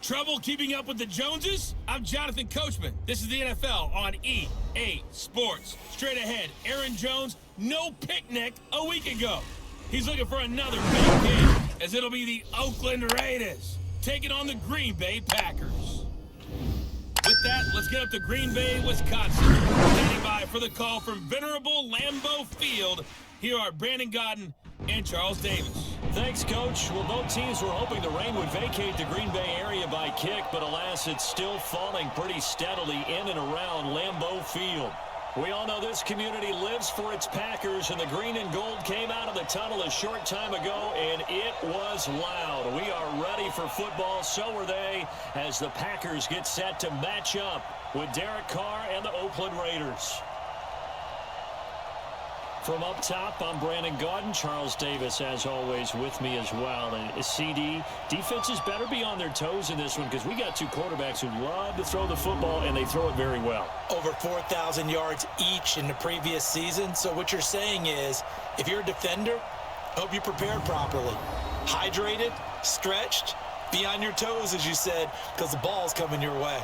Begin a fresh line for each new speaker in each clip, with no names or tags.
Trouble keeping up with the Joneses? I'm Jonathan Coachman. This is the NFL on EA Sports. Straight ahead, Aaron Jones, no picnic a week ago. He's looking for another big game, as it'll be the Oakland Raiders taking on the Green Bay Packers. With that, let's get up to Green Bay, Wisconsin. Standing by for the call from venerable Lambeau Field. Here are Brandon Gaudin and Charles Davis.
Thanks, Coach. Well, both teams were hoping the rain would vacate the Green Bay area by kick, but alas, it's still falling pretty steadily in and around Lambeau Field. We all know this community lives for its Packers, and the green and gold came out of the tunnel a short time ago, and it was loud. We are ready for football, so are they, as the Packers get set to match up with Derek Carr and the Oakland Raiders. From up top, I'm Brandon Gaudin. Charles Davis, as always, with me as well. And CD, defenses better be on their toes in this one because we got two quarterbacks who love to throw the football, and they throw it very well.
Over 4,000 yards each in the previous season. So what you're saying is, if you're a defender, hope you prepared properly. Hydrated, stretched, be on your toes, as you said, because the ball's coming your way.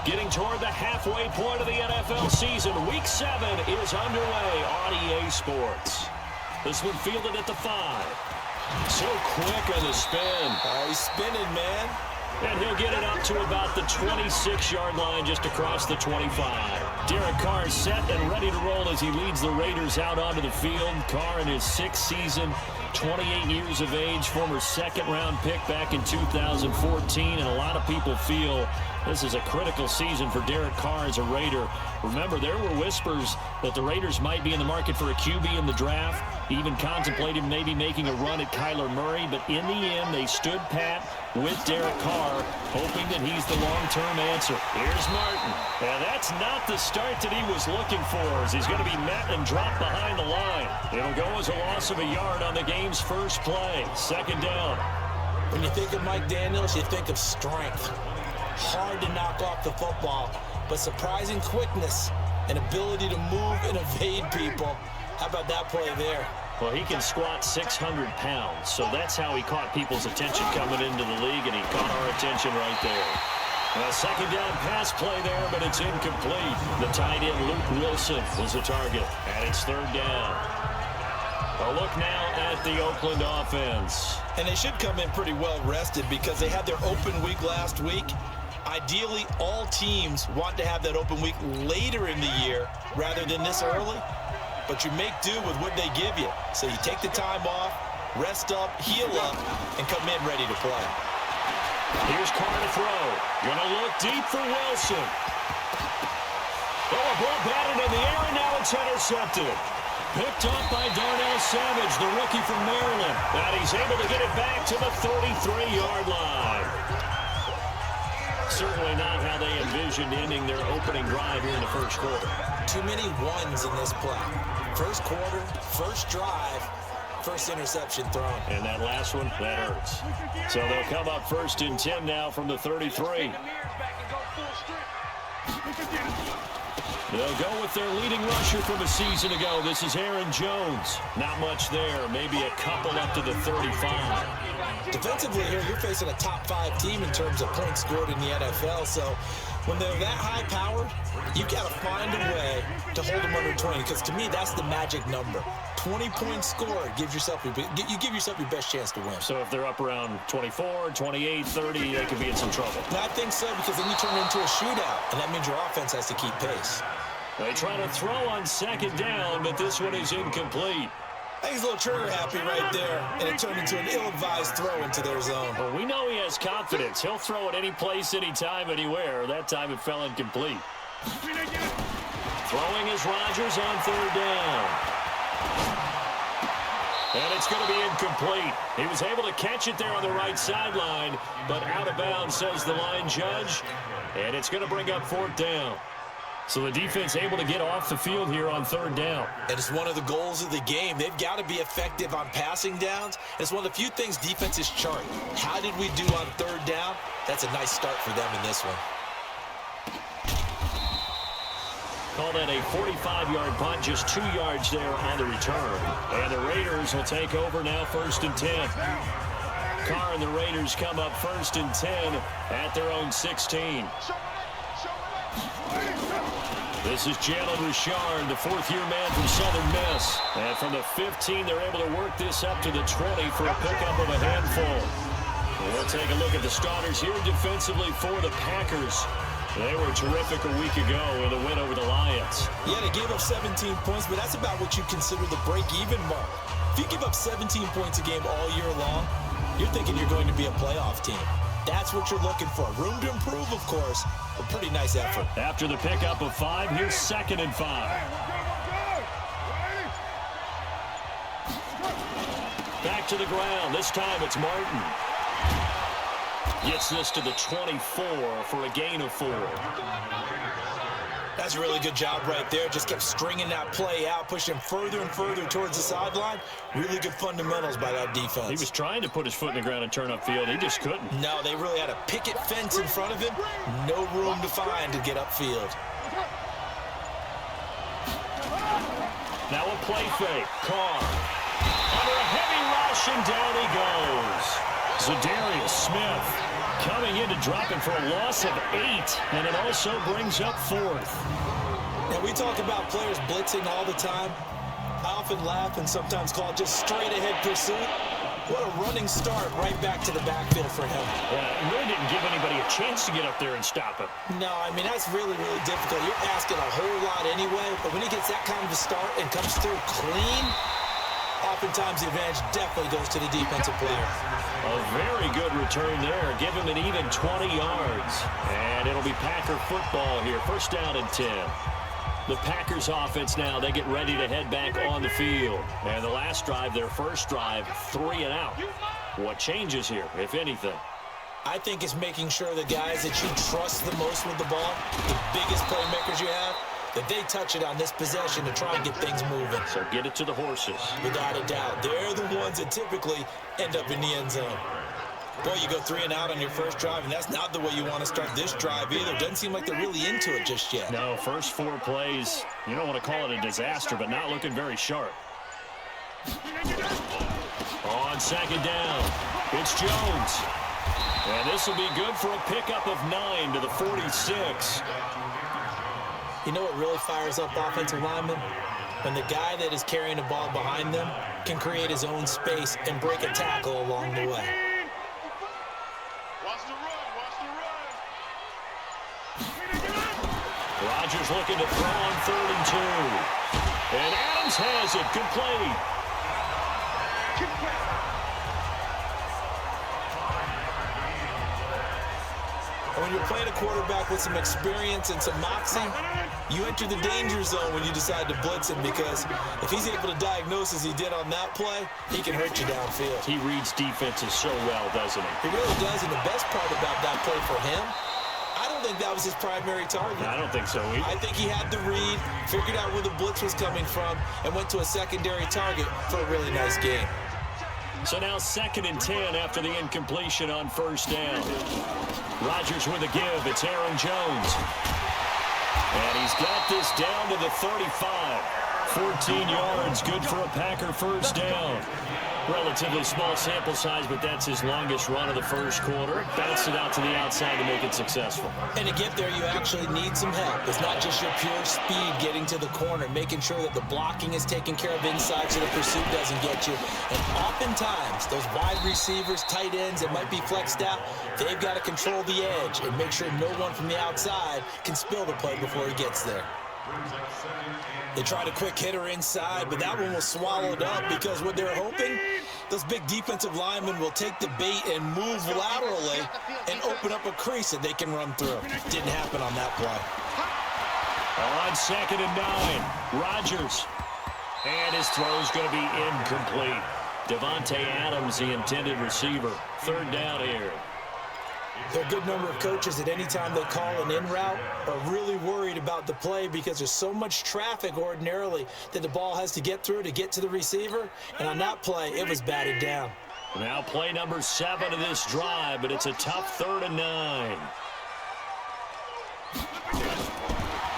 Getting toward the halfway point of the NFL season, Week 7 is underway on EA Sports. This one fielded at the 5. So quick on the spin.
He's spinning, man.
And he'll get it up to about the 26-yard line, just across the 25. Derek Carr is set and ready to roll as he leads the Raiders out onto the field. Carr in his 6th season, 28 years of age, former second-round pick back in 2014, and a lot of people feel this is a critical season for Derek Carr as a Raider. Remember, there were whispers that the Raiders might be in the market for a QB in the draft, even contemplated maybe making a run at Kyler Murray, but in the end, they stood pat with Derek Carr, hoping that he's the long-term answer. Here's Martin. And that's not the start that he was looking for, as he's going to be met and dropped behind the line. It'll go as a loss of a yard on the game's first play. Second down.
When you think of Mike Daniels, you think of strength. Hard to knock off the football, but surprising quickness and ability to move and evade people. How about that play there?
Well, he can squat 600 pounds, so that's how he caught people's attention coming into the league, and he caught our attention right there. A second down pass play there, but it's incomplete. The tight end, Luke Wilson, was the target, and it's third down. A look now at the Oakland offense.
And they should come in pretty well rested because they had their open week last week. Ideally, all teams want to have that open week later in the year rather than this early. But you make do with what they give you. So you take the time off, rest up, heal up, and come in ready to play.
Here's Carr to throw. Gonna look deep for Wilson. Oh, a ball batted in the air, and now it's intercepted. Picked up by Darnell Savage, the rookie from Maryland. And he's able to get it back to the 33-yard line. Certainly not how they envisioned ending their opening drive here in the first quarter.
Too many ones in this play. First quarter, first drive, first interception thrown.
And that last one, that hurts. So they'll come up 1st and 10 now from the 33. They'll go with their leading rusher from a season ago. This is Aaron Jones. Not much there. Maybe a couple up to the 35.
Defensively here, you're facing a top 5 team in terms of points scored in the NFL. So when they're that high-powered, you got to find a way to hold them under 20. Because to me, that's the magic number. 20 points scored. You give yourself your best chance to win.
So if they're up around 24, 28, 30, they could be in some trouble.
I think so, because then you turn it into a shootout, and that means your offense has to keep pace.
They try to throw on second down, but this one is incomplete.
I think he's a little trigger happy right there, and it turned into an ill-advised throw into their zone.
Well, we know he has confidence. He'll throw it any place, anytime, anywhere. That time it fell incomplete. Throwing is Rodgers on third down. And it's going to be incomplete. He was able to catch it there on the right sideline, but out of bounds, says the line judge. And it's going to bring up 4th down. So the defense able to get off the field here on 3rd down.
And it's one of the goals of the game. They've got to be effective on passing downs. It's one of the few things defenses chart. How did we do on 3rd down? That's a nice start for them in this one.
Call that a 45-yard punt, just 2 yards there on the return. And the Raiders will take over now 1st and 10. Carr and the Raiders come up 1st and 10 at their own 16. This is Jalen Richard, the 4th-year man from Southern Miss. And from the 15, they're able to work this up to the 20 for a pickup of a handful. We'll take a look at the starters here defensively for the Packers. They were terrific a week ago in the win over the Lions.
Yeah, they gave up 17 points, but that's about what you consider the break-even mark. If you give up 17 points a game all year long, you're thinking you're going to be a playoff team. That's what you're looking for. Room to improve, of course, but pretty nice effort.
After the pickup of 5, here's 2nd and 5. Back to the ground. This time it's Martin. Gets this to the 24 for a gain of 4.
That's a really good job right there. Just kept stringing that play out, pushing further and further towards the sideline. Really good fundamentals by that defense.
He was trying to put his foot in the ground and turn upfield. He just couldn't.
No, they really had a picket fence in front of him. No room to find to get upfield.
Now a play fake. Carr. Under a heavy rush, and down he goes. Zadarius Smith coming in to drop it for a loss of 8, and it also brings up 4th.
Now, we talk about players blitzing all the time. I often laugh and sometimes call it just straight-ahead pursuit. What a running start right back to the backfield for him.
Yeah, really didn't give anybody a chance to get up there and stop it.
No, I mean, that's really, really difficult. You're asking a whole lot anyway, but when he gets that kind of a start and comes through clean, oftentimes the advantage definitely goes to the defensive player.
A very good return there. Give him an even 20 yards. And it'll be Packer football here. 1st down and 10. The Packers offense now, they get ready to head back on the field. And the last drive, their first drive, 3 and out. What changes here, if anything?
I think it's making sure the guys that you trust the most with the ball, the biggest playmakers you have, that they touch it on this possession to try and get things moving.
So get it to the horses.
Without a doubt. They're the ones that typically end up in the end zone. Boy, you go 3 and out on your first drive, and that's not the way you want to start this drive either. Doesn't seem like they're really into it just yet.
No, first 4 plays, you don't want to call it a disaster, but not looking very sharp. On 2nd down, it's Jones. And this will be good for a pickup of 9 to the 46.
You know what really fires up offensive linemen? When the guy that is carrying the ball behind them can create his own space and break a tackle along the way.
Rodgers looking to throw on 3rd and 2. And Adams has it complete.
And when you're playing a quarterback with some experience and some moxie, you enter the danger zone when you decide to blitz him, because if he's able to diagnose as he did on that play, he can hurt you downfield.
He reads defenses so well, doesn't he?
He really does, and the best part about that play for him, I don't think that was his primary target.
I don't think so either.
I think he had the read, figured out where the blitz was coming from, and went to a secondary target for a really nice game.
So now 2nd and 10 after the incompletion on 1st down. Rodgers with a give. It's Aaron Jones. And he's got this down to the 35. 14 yards, good for a Packer 1st down. Relatively small sample size, but that's his longest run of the first quarter. Bounced it out to the outside to make it successful.
And to get there, you actually need some help. It's not just your pure speed getting to the corner, making sure that the blocking is taken care of inside so the pursuit doesn't get you. And oftentimes, those wide receivers, tight ends that might be flexed out, they've got to control the edge and make sure no one from the outside can spill the play before he gets there. They tried a quick hitter inside, but that one was swallowed up because what they're hoping, those big defensive linemen will take the bait and move laterally and open up a crease that they can run through. Didn't happen on that play.
On 2nd and 9, Rodgers. And his throw is going to be incomplete. Davante Adams, the intended receiver. Third down here.
There are a good number of coaches that any time they call an in route are really worried about the play because there's so much traffic ordinarily that the ball has to get through to get to the receiver. And on that play, it was batted down.
Now play number 7 of this drive, but it's a tough 3rd and 9.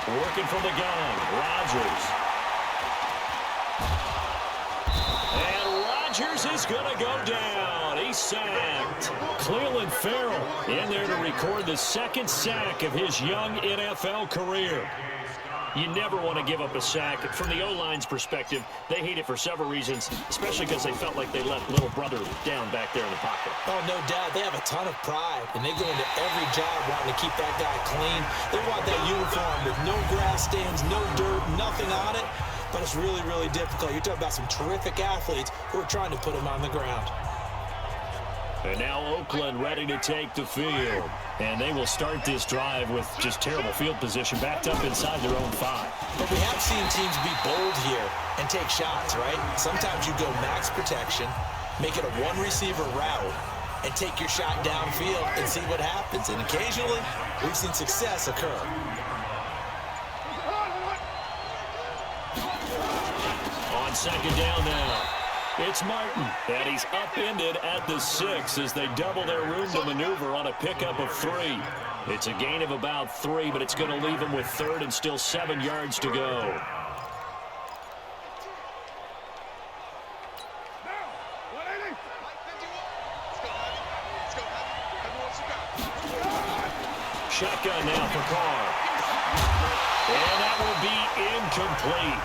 Working from the gun, Rodgers. And Rodgers is going to go down. He's sacked. Cleveland Farrell in there to record the 2nd sack of his young NFL career. You never want to give up a sack. From the O-line's perspective, they hate it for several reasons, especially because they felt like they let little brother down back there in the pocket.
Oh, no doubt. They have a ton of pride, and they go into every job wanting to keep that guy clean. They want that uniform with no grass stains, no dirt, nothing on it, but it's really, really difficult. You're talking about some terrific athletes who are trying to put him on the ground.
And now Oakland ready to take the field. And they will start this drive with just terrible field position, backed up inside their own 5.
But we have seen teams be bold here and take shots, right? Sometimes you go max protection, make it a one-receiver route, and take your shot downfield and see what happens. And occasionally, we've seen success occur.
On 2nd down now. It's Martin, and he's upended at the 6 as they double their room to maneuver on a pickup of 3. It's a gain of about 3, but it's going to leave them with 3rd and still 7 yards to go. Shotgun now for Carr. And that will be incomplete.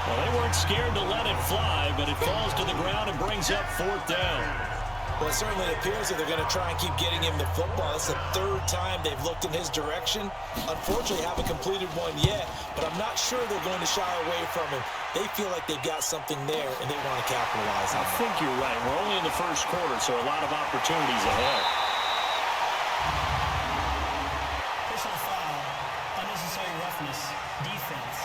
Well, they weren't scared to let it fly, but it falls to the ground and brings up 4th down.
Well, it certainly appears that they're going to try and keep getting him the football. It's the 3rd time they've looked in his direction. Unfortunately, haven't completed one yet, but I'm not sure they're going to shy away from him. They feel like they've got something there, and they want to capitalize on it.
I think you're right. We're only in the 1st quarter, so a lot of opportunities ahead.
Personal foul, unnecessary roughness, defense.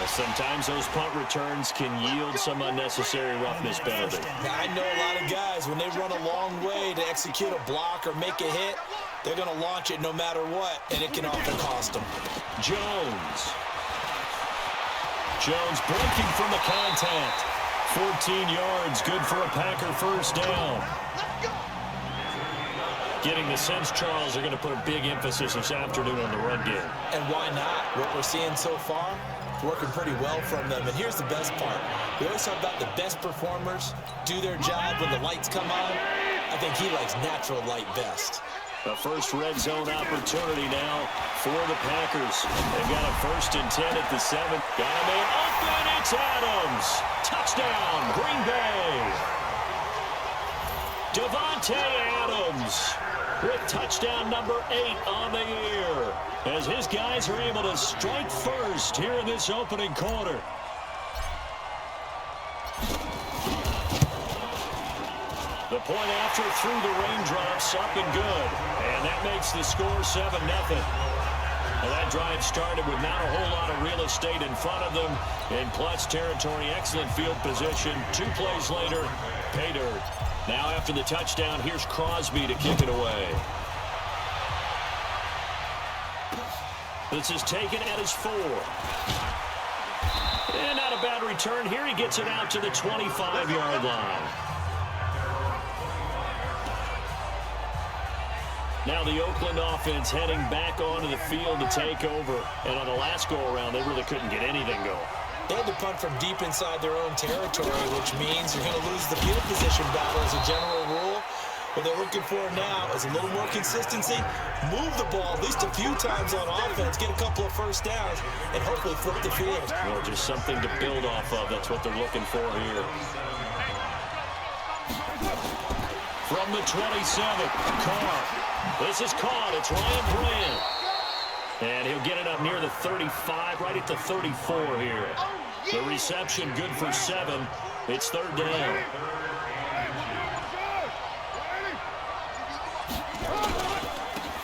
Sometimes those punt returns can yield some unnecessary roughness penalty.
I know a lot of guys, when they run a long way to execute a block or make a hit, they're going to launch it no matter what, and it can often cost them.
Jones breaking from the contact. 14 yards, good for a Packer 1st down. Getting the sense, Charles, they're going to put a big emphasis this afternoon on the run game.
And why not? What we're seeing so far, working pretty well from them. And here's the best part. We always talk about the best performers do their job when the lights come on. I think he likes natural light best.
The first red zone opportunity now for the Packers. They've got a 1st and 10 at the 7. Got a man open. It's Adams. Touchdown, Green Bay. Davante Adams with touchdown number 8 on the year, as his guys are able to strike first here in this opening quarter. The point after through the raindrops, up and good, and that makes the score 7-0. Well, that drive started with not a whole lot of real estate in front of them in clutch territory, excellent field position. 2 plays later, pay dirt. Now after the touchdown, here's Crosby to kick it away. This is taken at his 4. And not a bad return here. He gets it out to the 25-yard line. Now the Oakland offense heading back onto the field to take over. And on the last go-around, they really couldn't get anything going.
They had to punt from deep inside their own territory, which means you're going to lose the field position battle as a general rule. What they're looking for now is a little more consistency, move the ball at least a few times on offense, get a couple of 1st downs, and hopefully flip the field.
Well, just something to build off of. That's what they're looking for here. From the 27, Carr. This is caught. It's Ryan Brand. And he'll get it up near the 35, right at the 34 here. The reception good for 7. It's 3rd down.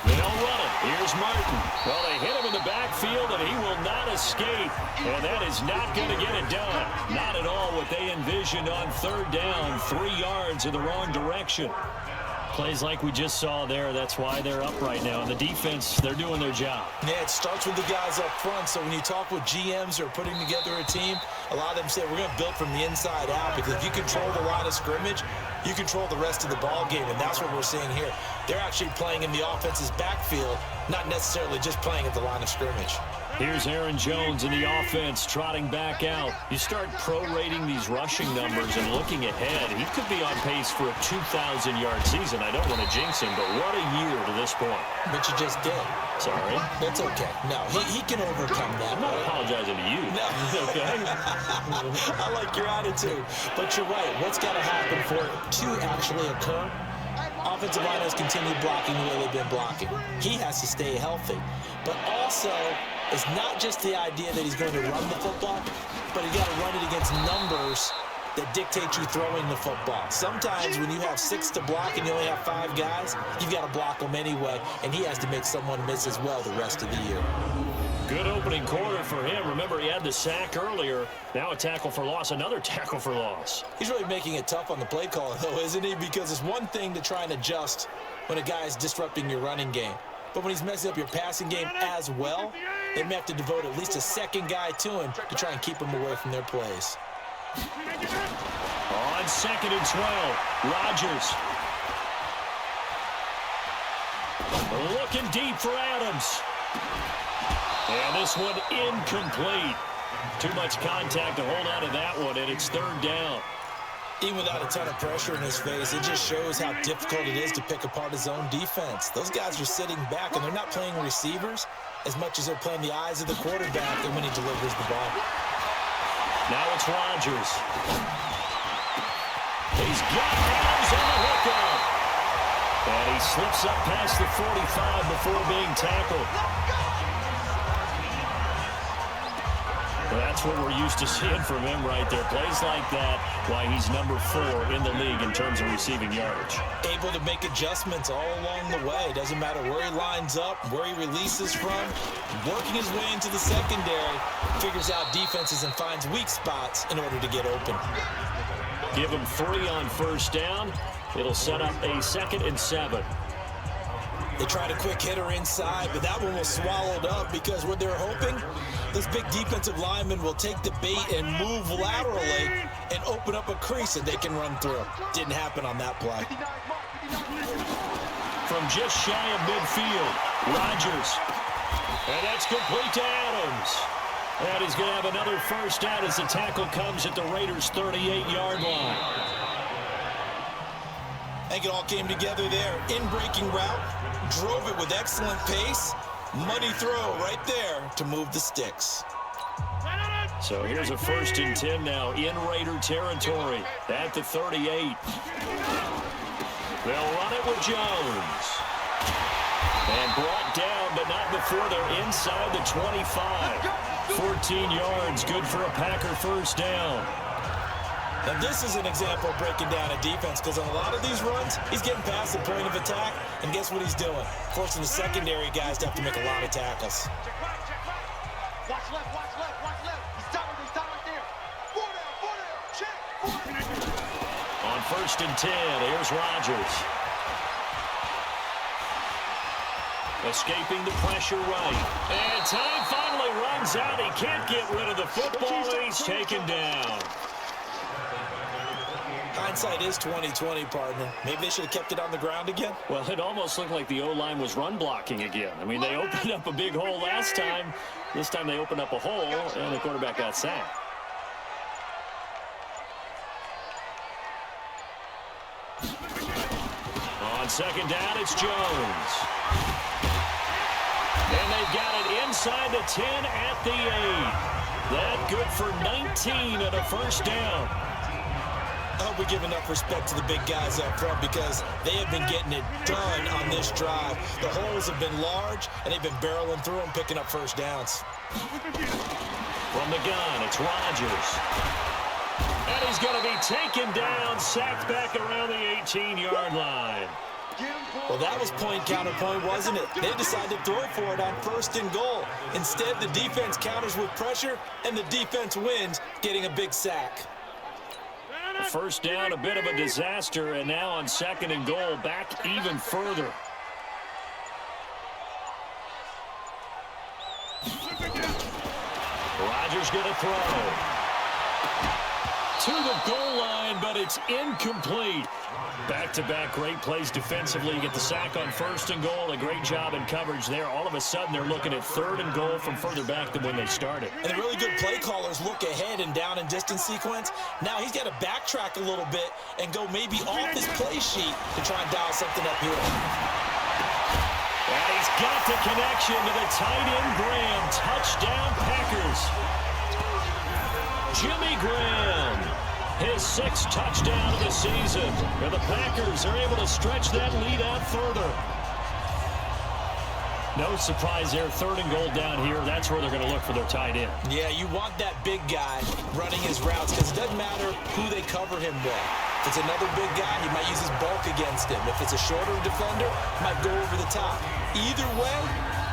They'll run it. Here's Martin. Well, they hit him in the backfield, and he will not escape, and that is not going to get it done. Not at all what they envisioned on third down, 3 yards in the wrong direction. Plays like we just saw there. That's why they're up right now. And the defense, they're doing their job.
Yeah, it starts with the guys up front. So when you talk with GMs who are putting together a team, a lot of them say we're going to build from the inside out, because if you control the line of scrimmage, you control the rest of the ball game, and that's what we're seeing here. They're actually playing in the offense's backfield, not necessarily just playing at the line of scrimmage.
Here's Aaron Jones in the offense trotting back out. You start prorating these rushing numbers and looking ahead. He could be on pace for a 2,000-yard season. I don't want to jinx him, but what a year to this point.
But you just did.
Sorry.
That's okay. No, he can overcome that.
I'm not apologizing to you.
No.
Okay?
I like your attitude. But you're right. What's got to happen for it to actually occur? Offensive line has continued blocking the way they've been blocking. He has to stay healthy. But also, it's not just the idea that he's going to run the football, but you got to run it against numbers that dictate you throwing the football. Sometimes when you have 6 to block and you only have 5 guys, you've got to block them anyway, and he has to make someone miss as well the rest of the year.
Good opening quarter for him. Remember, he had the sack earlier. Now a tackle for loss, another tackle for loss.
He's really making it tough on the play call, though, isn't he? Because it's one thing to try and adjust when a guy is disrupting your running game. But when he's messing up your passing game as well, they may have to devote at least a second guy to him to try and keep him away from their plays.
On 2nd and 12, Rodgers. Looking deep for Adams. And this one incomplete. Too much contact to hold on to that one, and it's 3rd down.
Even without a ton of pressure in his face, it just shows how difficult it is to pick apart his own defense. Those guys are sitting back, and they're not playing receivers as much as they're playing the eyes of the quarterback and when he delivers the ball.
Now it's Rodgers. He's got Adams on the hookup. And he slips up past the 45 before being tackled. That's what we're used to seeing from him right there. Plays like that, why he's number 4 in the league in terms of receiving yardage.
Able to make adjustments all along the way. Doesn't matter where he lines up, where he releases from. Working his way into the secondary, figures out defenses and finds weak spots in order to get open.
Give him 3 on 1st down. It'll set up a 2nd and 7.
They tried a quick hitter inside, but that one was swallowed up because what they're hoping, this big defensive lineman will take the bait and move laterally and open up a crease that they can run through. Didn't happen on that play.
From just shy of midfield, Rodgers. And that's complete to Adams. And he's going to have another 1st down as the tackle comes at the Raiders' 38-yard line.
I think it all came together there. In-breaking route, drove it with excellent pace. Money throw right there to move the sticks.
So here's a 1st and 10 now in Raider territory at the 38. They'll run it with Jones. And brought down, but not before they're inside the 25. 14 yards, good for a Packer 1st down.
And this is an example of breaking down a defense, because on a lot of these runs, he's getting past the point of attack, and guess what he's doing? Forcing the secondary guys to have to make a lot of tackles.
Watch left, watch left, watch left. He's down right there. 4 down, check.
On 1st and 10, here's Rodgers. Escaping the pressure right. And time finally runs out. He can't get rid of the football, and he's taken down.
Hindsight is 20/20, partner. Maybe they should have kept it on the ground again.
Well, it almost looked like the O-line was run blocking again. I mean, they opened up a big hole last time. This time they opened up a hole, and the quarterback got sacked. On 2nd down, it's Jones. And they've got it inside the 10 at the 8. That good for 19 and a 1st down.
I hope we give enough respect to the big guys up front, because they have been getting it done on this drive. The holes have been large, and they've been barreling through them, picking up 1st downs.
From the gun, it's Rodgers. And he's going to be taken down, sacked back around the 18-yard line.
Well, that was point counterpoint, wasn't it? They decided to throw for it on 1st and goal. Instead, the defense counters with pressure, and the defense wins, getting a big sack.
First down, a bit of a disaster, and now on 2nd and goal, back even further. Rodgers going to throw. To the goal line, but it's incomplete. Back-to-back great plays defensively. You get the sack on 1st and goal. A great job in coverage there. All of a sudden, they're looking at 3rd and goal from further back than when they started.
And the really good play callers look ahead and down and distance sequence. Now he's got to backtrack a little bit and go maybe off his play sheet to try and dial something up here.
And he's got the connection to the tight end, Graham. Touchdown, Packers. Jimmy Graham, his 6th touchdown of the season. And the Packers are able to stretch that lead out further. No surprise there, 3rd and goal down here. That's where they're going to look for their tight end.
Yeah, you want that big guy running his routes because it doesn't matter who they cover him with. If it's another big guy, he might use his bulk against him. If it's a shorter defender, he might go over the top. Either way,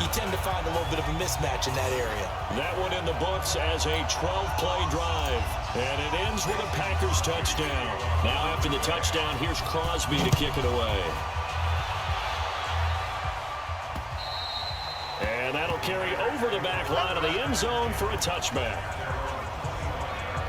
you tend to find a little bit of a mismatch in that area.
That one in the books as a 12-play drive. And it ends with a Packers touchdown. Now after the touchdown, here's Crosby to kick it away. And that'll carry over the back line of the end zone for a touchback.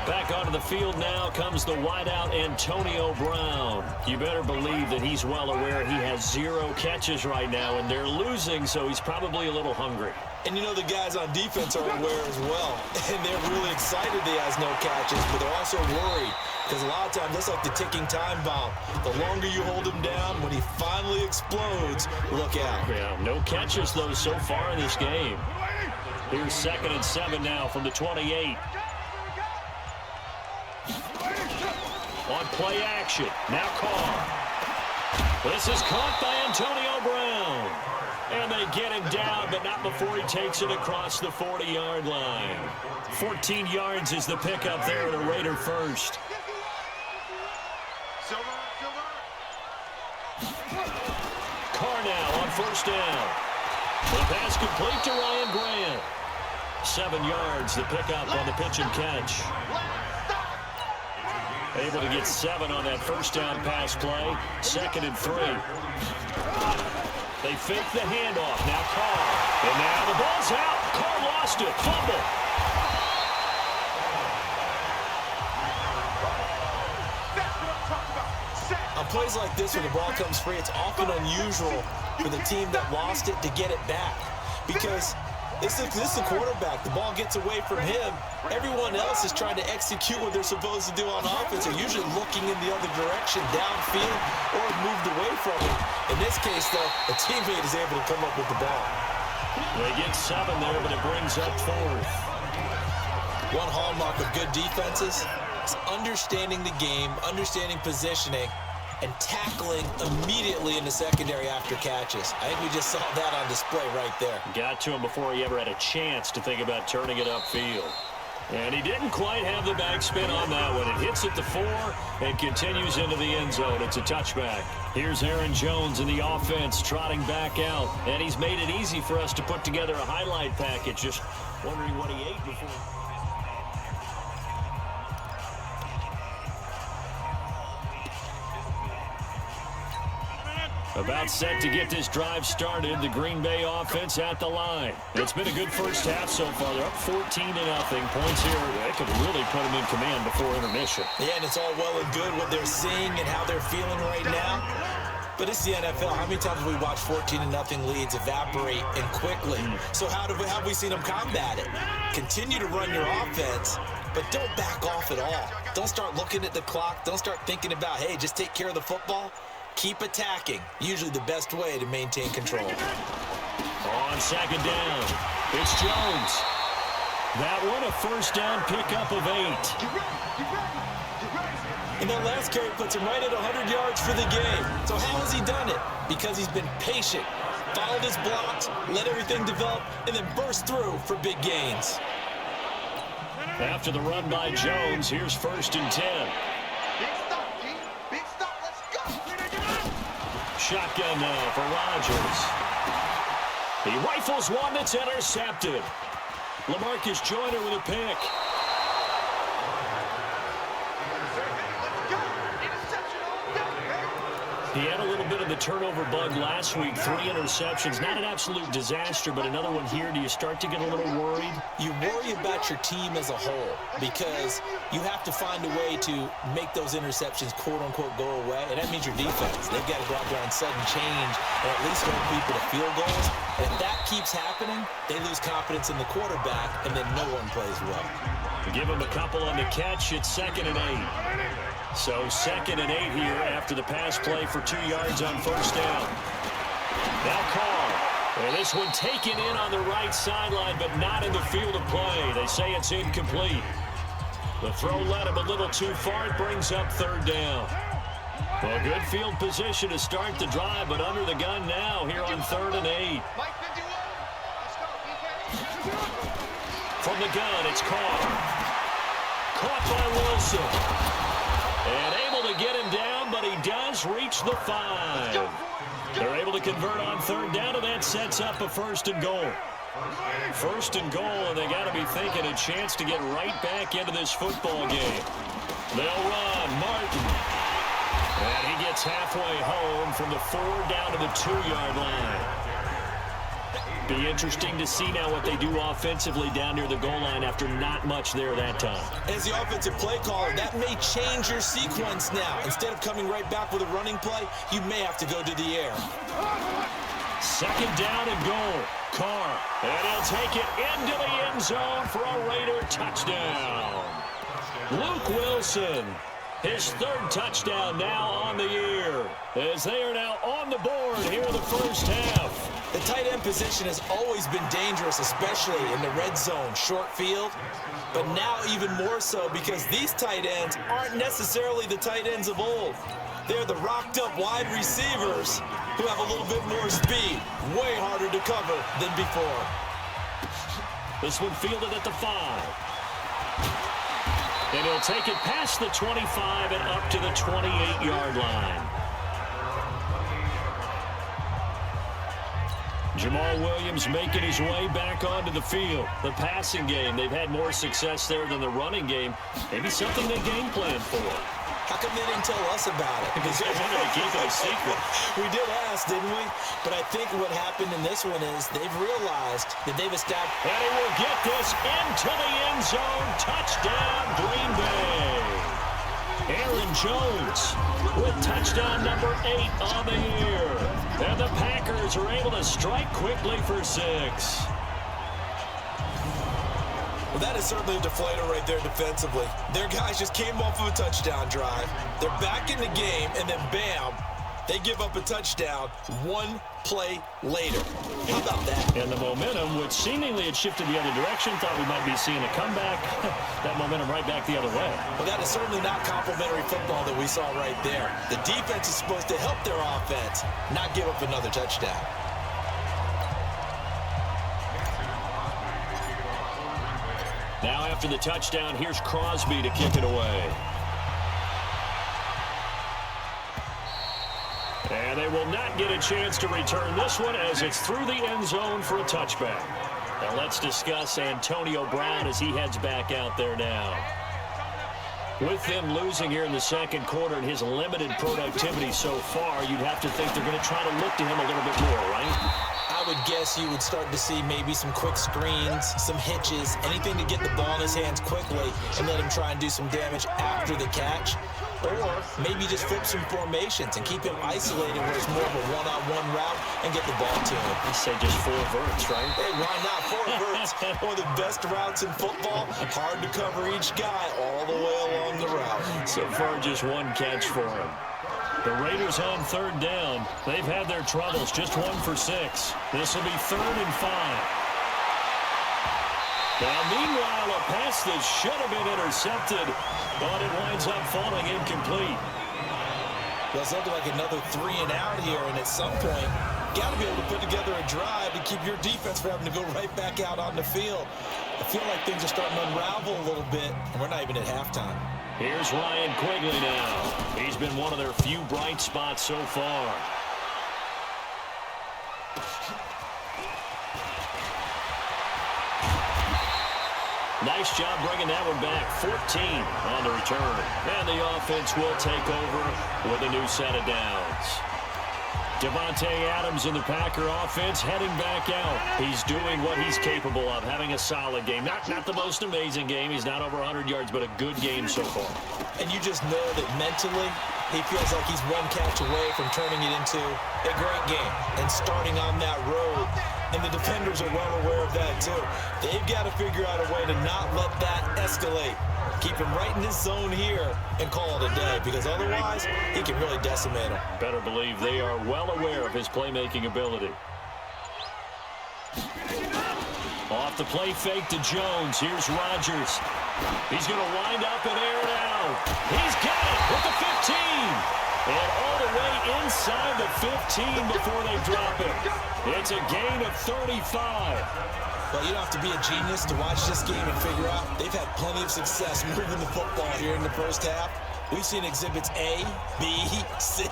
Back onto the field now comes the wideout Antonio Brown. You better believe that he's well aware he has 0 catches right now, and they're losing, so he's probably a little hungry.
And you know the guys on defense are aware as well. And they're really excited that he has no catches, but they're also worried. Because a lot of times, that's like the ticking time bomb. The longer you hold him down, when he finally explodes, look out.
Yeah, no catches, though, so far in this game. Here's 2nd and 7 now from the 28. On play action, now Carr. This is caught by Antonio Brown. And they get him down, but not before he takes it across the 40-yard line. 14 yards is the pickup there at a Raider first. Carr now on 1st down. The pass complete to Ryan Grant. 7 yards, the pickup on the pitch and catch. Able to get 7 on that 1st down pass play. 2nd and 3. They fake the handoff. Now Carr. And now the ball's out. Carr lost it. Fumble.
On plays like this where the ball comes free, it's often unusual for the team that lost it to get it back. Because this is the quarterback. The ball gets away from him. Everyone else is trying to execute what they're supposed to do on offense. They're usually looking in the other direction, downfield, or moved away from it. In this case, though, a teammate is able to come up with the ball.
They get 7 there, but it brings up 4th.
One hallmark of good defenses is understanding the game, understanding positioning, and tackling immediately in the secondary after catches. I think we just saw that on display right there.
Got to him before he ever had a chance to think about turning it upfield. And he didn't quite have the backspin on that one. It hits at the 4 and continues into the end zone. It's a touchback. Here's Aaron Jones in the offense trotting back out. And he's made it easy for us to put together a highlight package. Just wondering what he ate before. About set to get this drive started. The Green Bay offense at the line. It's been a good first half so far. They're up 14-0. Points here. They could really put them in command before intermission.
Yeah, and it's all well and good what they're seeing and how they're feeling right now. But it's the NFL. How many times have we watched 14-0 leads evaporate and quickly? So how have we seen them combat it? Continue to run your offense, but don't back off at all. Don't start looking at the clock. Don't start thinking about, hey, just take care of the football. Keep attacking. Usually the best way to maintain control.
On 2nd down, it's Jones. That one, a first down pickup of 8.
And that last carry puts him right at 100 yards for the game. So how has he done it? Because he's been patient, followed his blocks, let everything develop, and then burst through for big gains.
After the run by Jones, here's 1st and 10. Shotgun now for Rodgers. He rifles one that's intercepted. LaMarcus Joyner with a pick. He had a little bit of the turnover bug last week, 3 interceptions. Not an absolute disaster, but another one here. Do you start to get a little worried?
You worry about your team as a whole because you have to find a way to make those interceptions, quote-unquote, go away, and that means your defense. They've got to go out there and sudden change and at least hold people to field goals. And if that keeps happening, they lose confidence in the quarterback, and then no one plays well.
Give him a couple on the catch. It's 2nd and 8. So 2nd and 8 here after the pass play for 2 yards on first down. Now Carr. And this one taken in on the right sideline, but not in the field of play. They say it's incomplete. The throw led him a little too far. It brings up 3rd down. Well, good field position to start the drive, but under the gun now here on 3rd and 8. From the gun, it's Carr. Caught by Wilson. And able to get him down, but he does reach the 5. They're able to convert on 3rd down, and that sets up a 1st and goal. 1st and goal, and they got to be thinking a chance to get right back into this football game. They'll run. Martin. And he gets halfway home from the 4 down to the 2-yard line. Be interesting to see now what they do offensively down near the goal line after not much there that time.
As the offensive play caller, that may change your sequence now. Instead of coming right back with a running play, you may have to go to the air.
2nd down and goal. Carr. And he'll take it into the end zone for a Raider touchdown. Luke Wilson. His 3rd touchdown now on the year. As they are now on the board here in the first half.
The tight end position has always been dangerous, especially in the red zone, short field. But now even more so because these tight ends aren't necessarily the tight ends of old. They're the rocked-up wide receivers who have a little bit more speed, way harder to cover than before.
This one fielded at the 5. And he'll take it past the 25 and up to the 28-yard line. Jamal Williams making his way back onto the field. The passing game, they've had more success there than the running game. Maybe something they game plan for.
How come they didn't tell us about it?
Because they wanted to keep it a secret.
We did ask, didn't we? But I think what happened in this one is they've realized that they've established.
And he will get this into the end zone. Touchdown, Green Bay. Aaron Jones with touchdown number 8 on the year. And the Packers are able to strike quickly for 6.
Well, that is certainly a deflator right there defensively. Their guys just came off of a touchdown drive. They're back in the game, and then bam, they give up a touchdown 1 play later. How about that?
And the momentum, which seemingly had shifted the other direction, thought we might be seeing a comeback. That momentum right back the other way.
Well, that is certainly not complimentary football that we saw right there. The defense is supposed to help their offense, not give up another touchdown.
Now after the touchdown, here's Crosby to kick it away. And they will not get a chance to return this one as it's through the end zone for a touchback. Now let's discuss Antonio Brown as he heads back out there now. With them losing here in the 2nd quarter and his limited productivity so far, you'd have to think they're going to try to look to him a little bit more, right?
I would guess you would start to see maybe some quick screens, some hitches, anything to get the ball in his hands quickly and let him try and do some damage after the catch. Or maybe just flip some formations and keep him isolated where it's more of a one-on-one route and get the ball to him.
You say just 4 verts, right?
Hey, why not? 4 verts, one of the best routes in football. Hard to cover each guy all the way along the route.
So far, just 1 catch for him. The Raiders on 3rd down. They've had their troubles, just 1 for 6. This will be 3rd and 5. Now, meanwhile, a pass that should have been intercepted, but it winds up falling incomplete.
Well, something like another 3 and out here, and at some point, got to be able to put together a drive to keep your defense from having to go right back out on the field. I feel like things are starting to unravel a little bit, and we're not even at halftime.
Here's Ryan Quigley now. He's been one of their few bright spots so far. Nice job bringing that one back. 14 on the return. And the offense will take over with a new set of downs. Devontae Adams in the Packer offense heading back out. He's doing what he's capable of, having a solid game. Not the most amazing game. He's not over 100 yards, but a good game so far.
And you just know that mentally, he feels like he's one catch away from turning it into a great game and starting on that road. And the defenders are well aware of that, too. They've got to figure out a way to not let that escalate. Keep him right in his zone here and call it a day, because otherwise he can really decimate him.
Better believe they are well aware of his playmaking ability. Off the play fake to Jones. Here's Rodgers. He's going to wind up and air it out. He's got it with the 15. And all the way inside the 15 before they drop it. It's a gain of 35.
Well, you don't have to be a genius to watch this game and figure out they've had plenty of success moving the football here in the first half. We've seen exhibits A, B, C,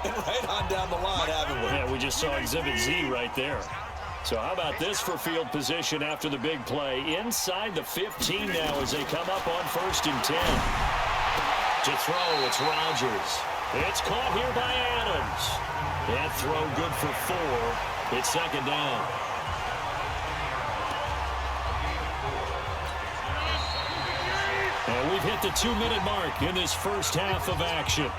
and right on down the line, haven't we?
Yeah, we just saw exhibit Z right there. So how about this for field position after the big play? Inside the 15 now as they come up on 1st and 10. To throw, it's Rodgers. It's caught here by Adams. That throw good for 4. It's 2nd down. And we've hit the 2-minute mark in this first half of action.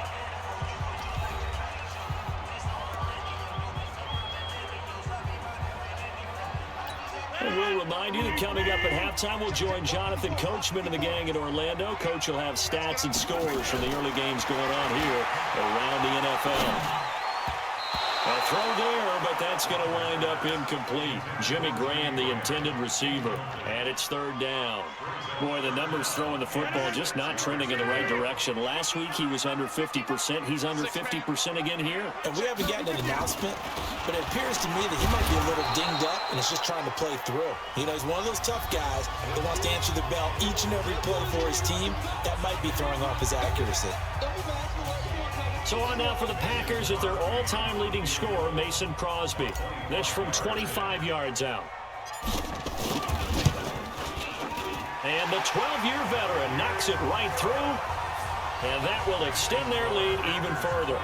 And we'll remind you that coming up at halftime, we'll join Jonathan Coachman and the gang in Orlando. Coach will have stats and scores from the early games going on here around the NFL. A throw there, but that's going to wind up incomplete. Jimmy Graham, the intended receiver, and it's 3rd down. Boy, the numbers throwing the football just not trending in the right direction. Last week, he was under 50%. He's under 50% again here.
And we haven't gotten an announcement, but it appears to me that he might be a little dinged up and is just trying to play through. You know, he's one of those tough guys that wants to answer the bell each and every play for his team. That might be throwing off his accuracy.
So on now for the Packers at their all-time leading scorer, Mason Crosby. This from 25 yards out. And the 12-year veteran knocks it right through. And that will extend their lead even further.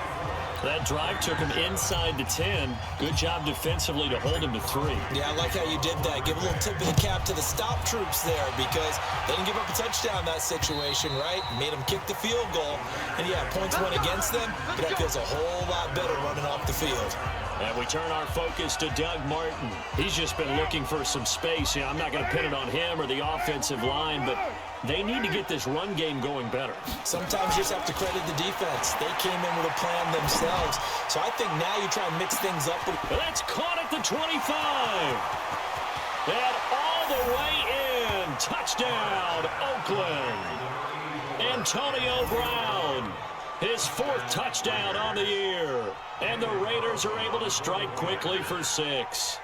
That drive took him inside the 10. Good job defensively to hold him to 3.
Yeah, I like how you did that. Give a little tip of the cap to the stop troops there, because they didn't give up a touchdown in that situation, right? Made them kick the field goal. And yeah, points went against them, but that feels a whole lot better running off the field.
And we turn our focus to Doug Martin. He's just been looking for some space. You know, I'm not going to pin it on him or the offensive line, but they need to get this run game going better.
Sometimes you just have to credit the defense. They came in with a plan themselves. So I think now you try and mix things up.
That's caught at the 25. And all the way in. Touchdown, Oakland. Antonio Brown. His 4th touchdown on the year. And the Raiders are able to strike quickly for 6.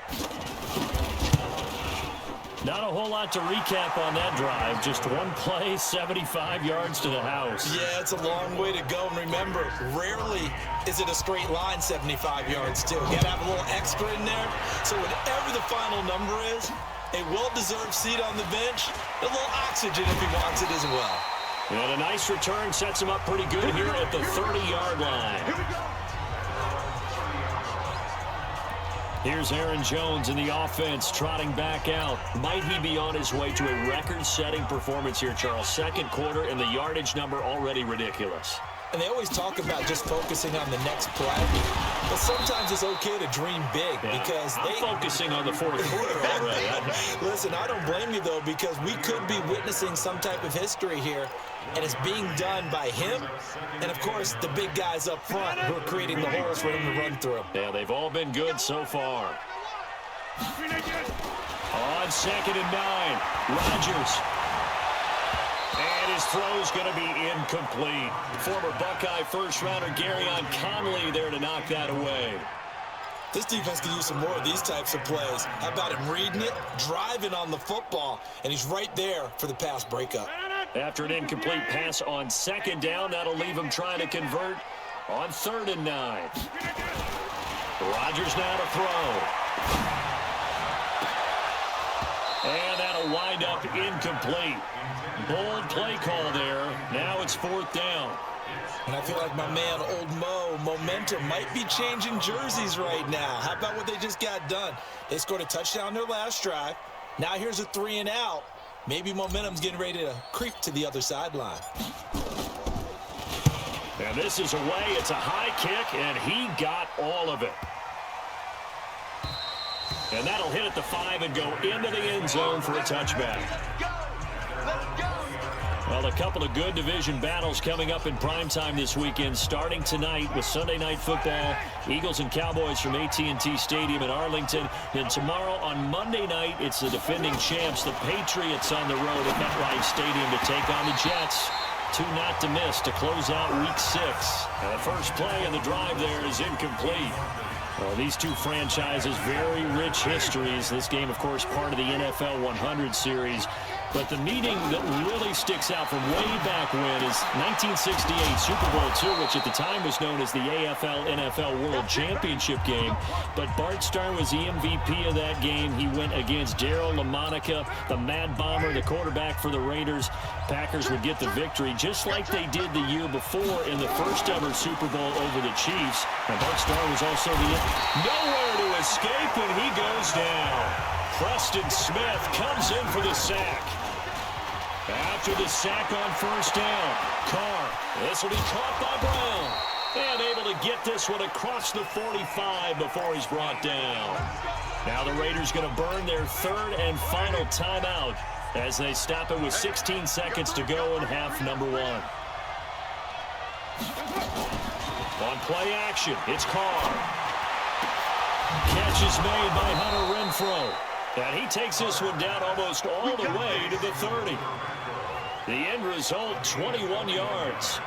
Not a whole lot to recap on that drive. Just one play, 75 yards to the house.
Yeah, it's a long way to go. And remember, rarely is it a straight line 75 yards, too. You got to have a little extra in there. So whatever the final number is, a well-deserved seat on the bench, a little oxygen if he wants it as well.
And a nice return sets him up pretty good here at the 30-yard line. Here's Aaron Jones in the offense trotting back out. Might he be on his way to a record-setting performance here, Charles? 2nd quarter, and the yardage number already ridiculous.
And they always talk about just focusing on the next play. But sometimes it's okay to dream big, because
I'm focusing on the 4th quarter already.
Listen, I don't blame you, though, because we could be witnessing some type of history here, and it's being done by him and, of course, the big guys up front who are creating the holes for him to run through.
Yeah, they've all been good so far. On 2nd and 9, Rodgers. And his throw's going to be incomplete. Former Buckeye first-rounder Garyon Conley there to knock that away.
This defense can use some more of these types of plays. How about him reading it, driving on the football, and he's right there for the pass breakup.
After an incomplete pass on 2nd down, that'll leave him trying to convert on 3rd and 9. Rodgers now to throw. And that'll will wind up incomplete. Bold play call there. Now it's 4th down.
And I feel like my man, Old Mo, momentum might be changing jerseys right now. How about what they just got done? They scored a touchdown their last drive. Now here's a 3 and out. Maybe momentum's getting ready to creep to the other sideline.
And this is away. It's a high kick, and he got all of it. And that'll hit at the 5 and go into the end zone for a touchback. Well, a couple of good division battles coming up in primetime this weekend, starting tonight with Sunday Night Football, Eagles and Cowboys from AT&T Stadium in Arlington. Then tomorrow on Monday night, it's the defending champs, the Patriots, on the road at MetLife Stadium to take on the Jets. 2 not to miss to close out Week 6. And the first play of the drive there is incomplete. Well, these two franchises, very rich histories. This game, of course, part of the NFL 100 series. But the meeting that really sticks out from way back when is 1968 Super Bowl II, which at the time was known as the AFL-NFL World Championship game. But Bart Starr was the MVP of that game. He went against Darryl LaMonica, the Mad Bomber, the quarterback for the Raiders. Packers would get the victory, just like they did the year before in the first ever Super Bowl over the Chiefs. And Bart Starr was also nowhere to escape, and he goes down. Preston Smith comes in for the sack. After the sack on first down, Carr, this will be caught by Brown. And able to get this one across the 45 before he's brought down. Now the Raiders going to burn their 3rd and final timeout as they stop it with 16 seconds to go in half number 1. On play action, it's Carr. Catch is made by Hunter Renfrow. And he takes this one down almost all the way to the 30. The end result, 21 yards.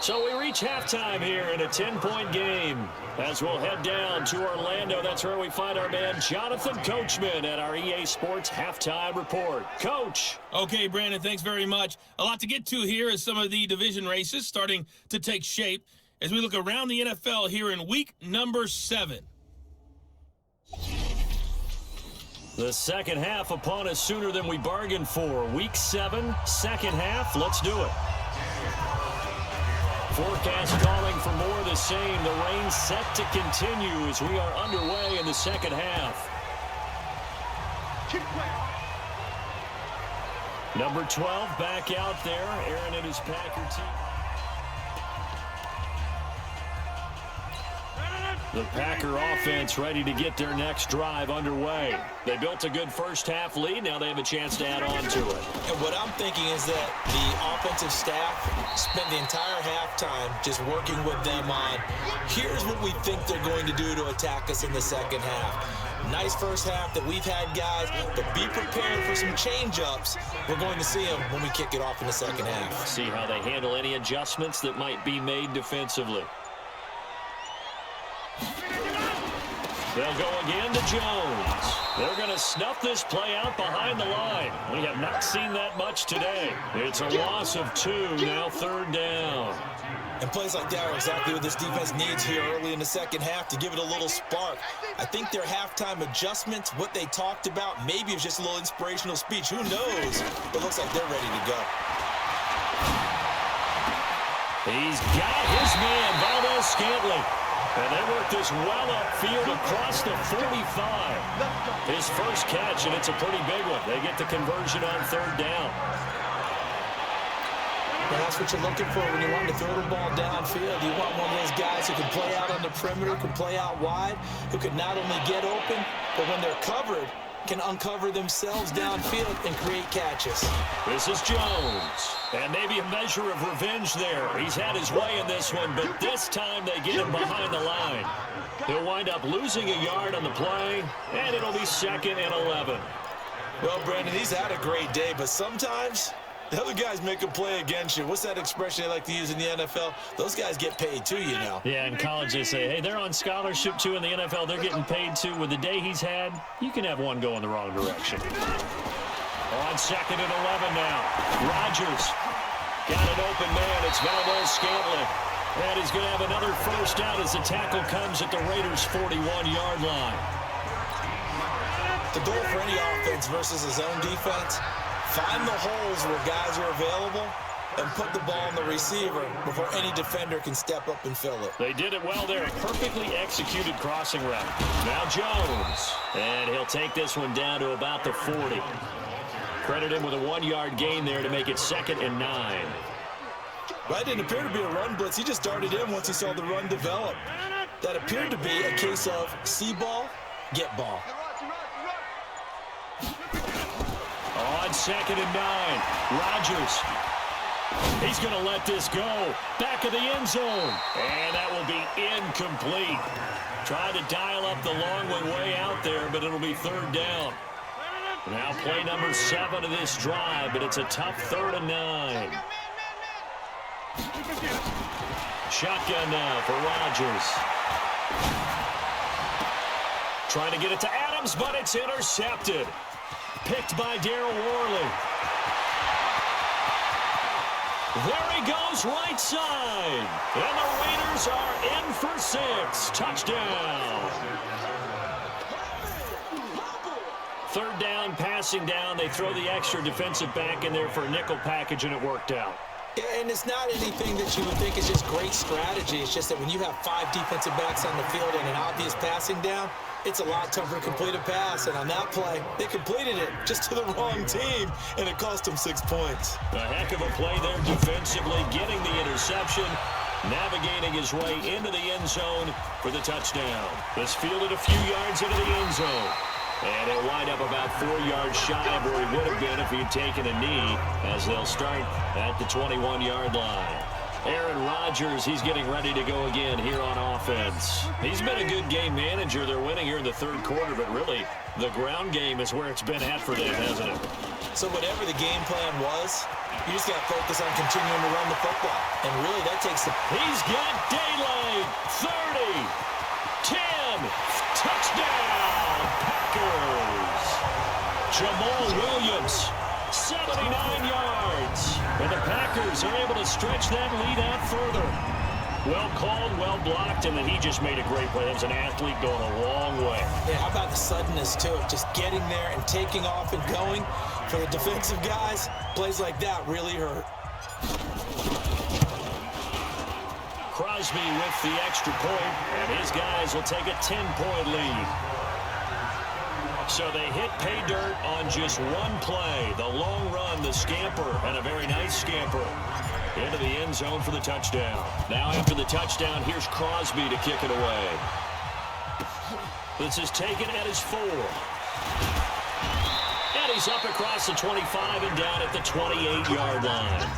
So we reach halftime here in a 10-point game. As we'll head down to Orlando, that's where we find our man Jonathan Coachman at our EA Sports Halftime Report. Coach.
Okay, Brandon, thanks very much. A lot to get to here as some of the division races starting to take shape as we look around the NFL here in week number 7.
The second half upon us sooner than we bargained for. Week 7, second half. Let's do it. Forecast calling for more of the same. The rain set to continue as we are underway in the second half. Number 12 back out there. Aaron and his Packer team. The Packer offense ready to get their next drive underway. They built a good first half lead. Now they have a chance to add on to it.
And what I'm thinking is that the offensive staff spent the entire halftime just working with them on, here's what we think they're going to do to attack us in the second half. Nice first half that we've had, guys, but be prepared for some change-ups. We're going to see them when we kick it off in the second half.
See how they handle any adjustments that might be made defensively. They'll go again to Jones. They're going to snuff this play out behind the line. We have not seen that much today. It's a loss of 2, now 3rd down.
And plays like that are exactly what this defense needs here early in the second half to give it a little spark. I think their halftime adjustments, what they talked about, maybe it was just a little inspirational speech. Who knows? But it looks like they're ready to go.
He's got his man, Valdez-Scantling. And they work this well upfield across the 45. His first catch, and it's a pretty big one. They get the conversion on 3rd down.
Well, that's what you're looking for when you want to throw the ball downfield. You want one of those guys who can play out on the perimeter, can play out wide, who can not only get open, but when they're covered, can uncover themselves downfield and create catches.
This is Jones. And maybe a measure of revenge there. He's had his way in this one, but this time they get him behind the line. He'll wind up losing a yard on the play, and it'll be 2nd and 11.
Well, Brandon, he's had a great day, but sometimes the other guys make a play against you. What's that expression they like to use in the NFL? Those guys get paid too, you know.
Yeah, in college they say, hey, they're on scholarship too. In the NFL, they're getting paid too. With the day he's had, you can have one go in the wrong direction. On 2nd and 11 now. Rodgers got an open man. It's Valdez-Scantling. And he's going to have another first down as the tackle comes at the Raiders' 41-yard line.
The goal for any offense versus a zone defense, find the holes where guys are available and put the ball on the receiver before any defender can step up and fill it.
They did it well there. A perfectly executed crossing route. Now Jones. And he'll take this one down to about the 40. Credit him with a 1-yard gain there to make it 2nd and 9.
That didn't appear to be a run blitz. He just darted in once he saw the run develop. That appeared to be a case of see ball, get ball.
On 2nd and 9, Rodgers. He's going to let this go. Back of the end zone. And that will be incomplete. Trying to dial up the long way out there, but it'll be 3rd down. Now play number 7 of this drive, but it's a tough 3rd and 9. Shotgun now for Rodgers. Trying to get it to Adams, but it's intercepted. Picked by Darryl Worley. There he goes, right side. And the Raiders are in for 6. Touchdown. 3rd down, passing down. They throw the extra defensive back in there for a nickel package, and it worked out.
Yeah, and it's not anything that you would think is just great strategy. It's just that when you have 5 defensive backs on the field and an obvious passing down, it's a lot tougher to complete a pass. And on that play, they completed it just to the wrong team, and it cost them 6 points.
A heck of a play there defensively, getting the interception, navigating his way into the end zone for the touchdown. This fielded a few yards into the end zone. And he'll wind up about 4 yards shy of where he would have been if he had taken a knee, as they'll start at the 21-yard line. Aaron Rodgers, he's getting ready to go again here on offense. He's been a good game manager. They're winning here in the 3rd quarter, but really the ground game is where it's been at for them, hasn't it?
So whatever the game plan was, you just got to focus on continuing to run the football. And really that takes the...
He's got daylight. 30. 10. Touchdown. Packers. Jamal Williams. 79 yards. And the Packers are able to stretch that lead out further. Well called, well blocked, and then he just made a great play. That was an athlete going a long way.
Yeah, how about the suddenness to it? Just getting there and taking off and going. For the defensive guys, plays like that really hurt.
Crosby with the extra point, and his guys will take a 10-point lead. So they hit pay dirt on just one play. The long run, the scamper, and a very nice scamper into the end zone for the touchdown. Now after the touchdown, here's Crosby to kick it away. This is taken at his 4. And he's up across the 25 and down at the 28-yard line.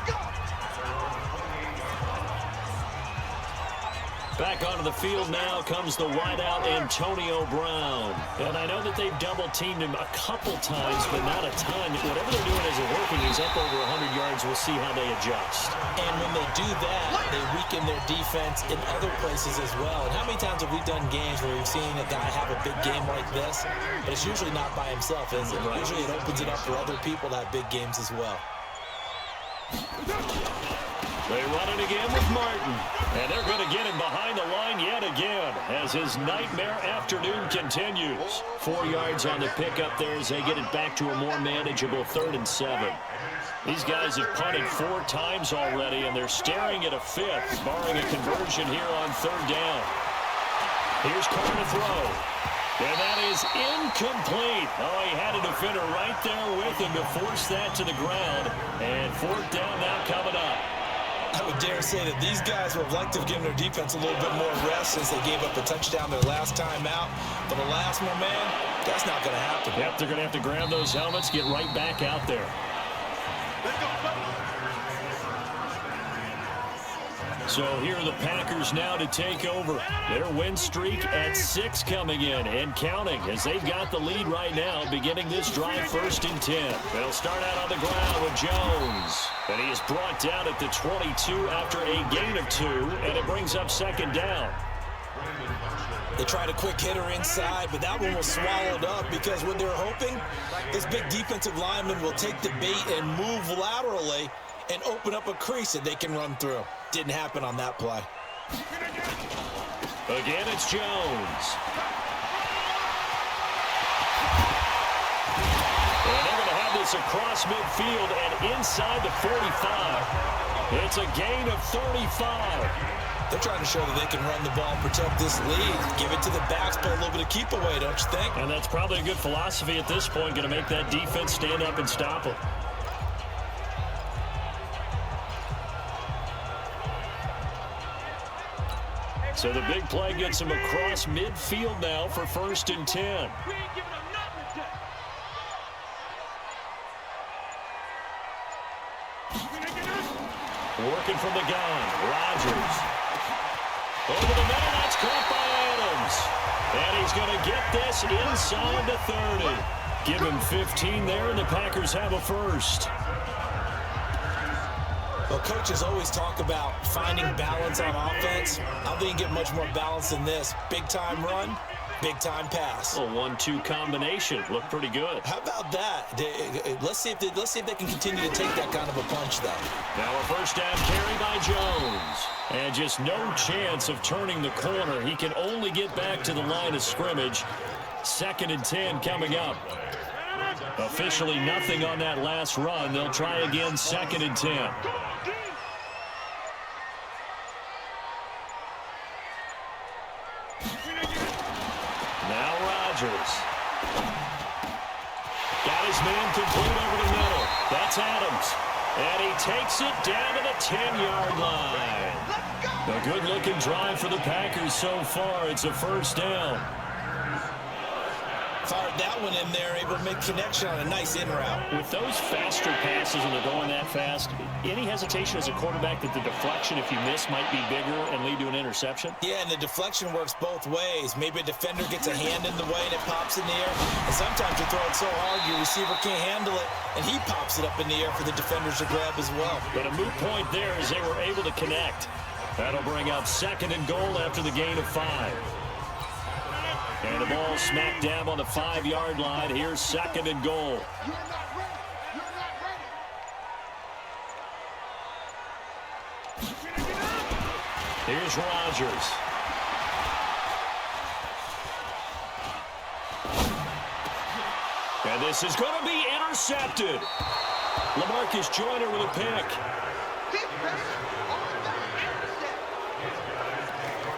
Back onto the field now comes the wideout Antonio Brown. And I know that they've double-teamed him a couple times, but not a ton. Whatever they're doing isn't working. He's up over 100 yards. We'll see how they adjust.
And when they do that, they weaken their defense in other places as well. And how many times have we done games where we've seen a guy have a big game like this? But it's usually not by himself, is it? Right. Usually it opens it up for other people to have big games as well.
They run it again with Martin. And they're going to get him behind the line yet again as his nightmare afternoon continues. 4 yards on the pickup there as they get it back to a more manageable 3rd and 7. These guys have punted 4 times already, and they're staring at a 5th, barring a conversion here on 3rd down. Here's Carr to throw. And that is incomplete. Oh, he had a defender right there with him to force that to the ground. And 4th down now coming up.
I would dare say that these guys would have liked to have given their defense a little bit more rest since they gave up a touchdown their last time out. But the last one, man, that's not going to happen.
Yep, they're going to have to grab those helmets, get right back out there. So here are the Packers now to take over. Their win streak at 6 coming in and counting as they've got the lead right now, beginning this drive 1st and 10. They'll start out on the ground with Jones. And he is brought down at the 22 after a gain of 2, and it brings up 2nd down.
They tried a quick hitter inside, but that one was swallowed up because what they're hoping, this big defensive lineman will take the bait and move laterally and open up a crease that they can run through. Didn't happen on that play.
Again, it's Jones. this across midfield and inside the 45. It's a gain of 35.
They're trying to show that they can run the ball, protect this lead, give it to the backs, play a little bit of keep away, don't you think?
And that's probably a good philosophy at this point, going to make that defense stand up and stop them. So the big play gets him across midfield now for 1st and 10. Working from the gun, Rodgers. Over the middle, that's caught by Adams. And he's going to get this inside the 30. Give him 15 there, and the Packers have a first.
Well, coaches always talk about finding balance on offense. I don't think you get much more balance than this. Big-time run, big-time pass.
A 1-2 combination. Looked pretty good.
How about that? Let's see if they can continue to take that kind of a punch, though.
Now a first down carry by Jones. And just no chance of turning the corner. He can only get back to the line of scrimmage. 2nd and 10 coming up. Officially nothing on that last run. They'll try again 2nd and 10. Now Rodgers. Got his man complete over the middle. That's Adams. And he takes it down to the 10-yard line. A good-looking drive for the Packers so far. It's a first down.
Fired that one in there, able to make connection on a nice in route.
With those faster passes and they're going that fast, any hesitation as a quarterback that the deflection, if you miss, might be bigger and lead to an interception?
Yeah, and the deflection works both ways. Maybe a defender gets a hand in the way and it pops in the air. And sometimes you throw it so hard your receiver can't handle it, and he pops it up in the air for the defenders to grab as well.
But a moot point there as they were able to connect. That'll bring up 2nd and goal after the gain of 5. And the ball smack dab on the 5-yard line. Here's 2nd and goal. Here's Rodgers. And this is going to be intercepted. LaMarcus Joyner with a pick.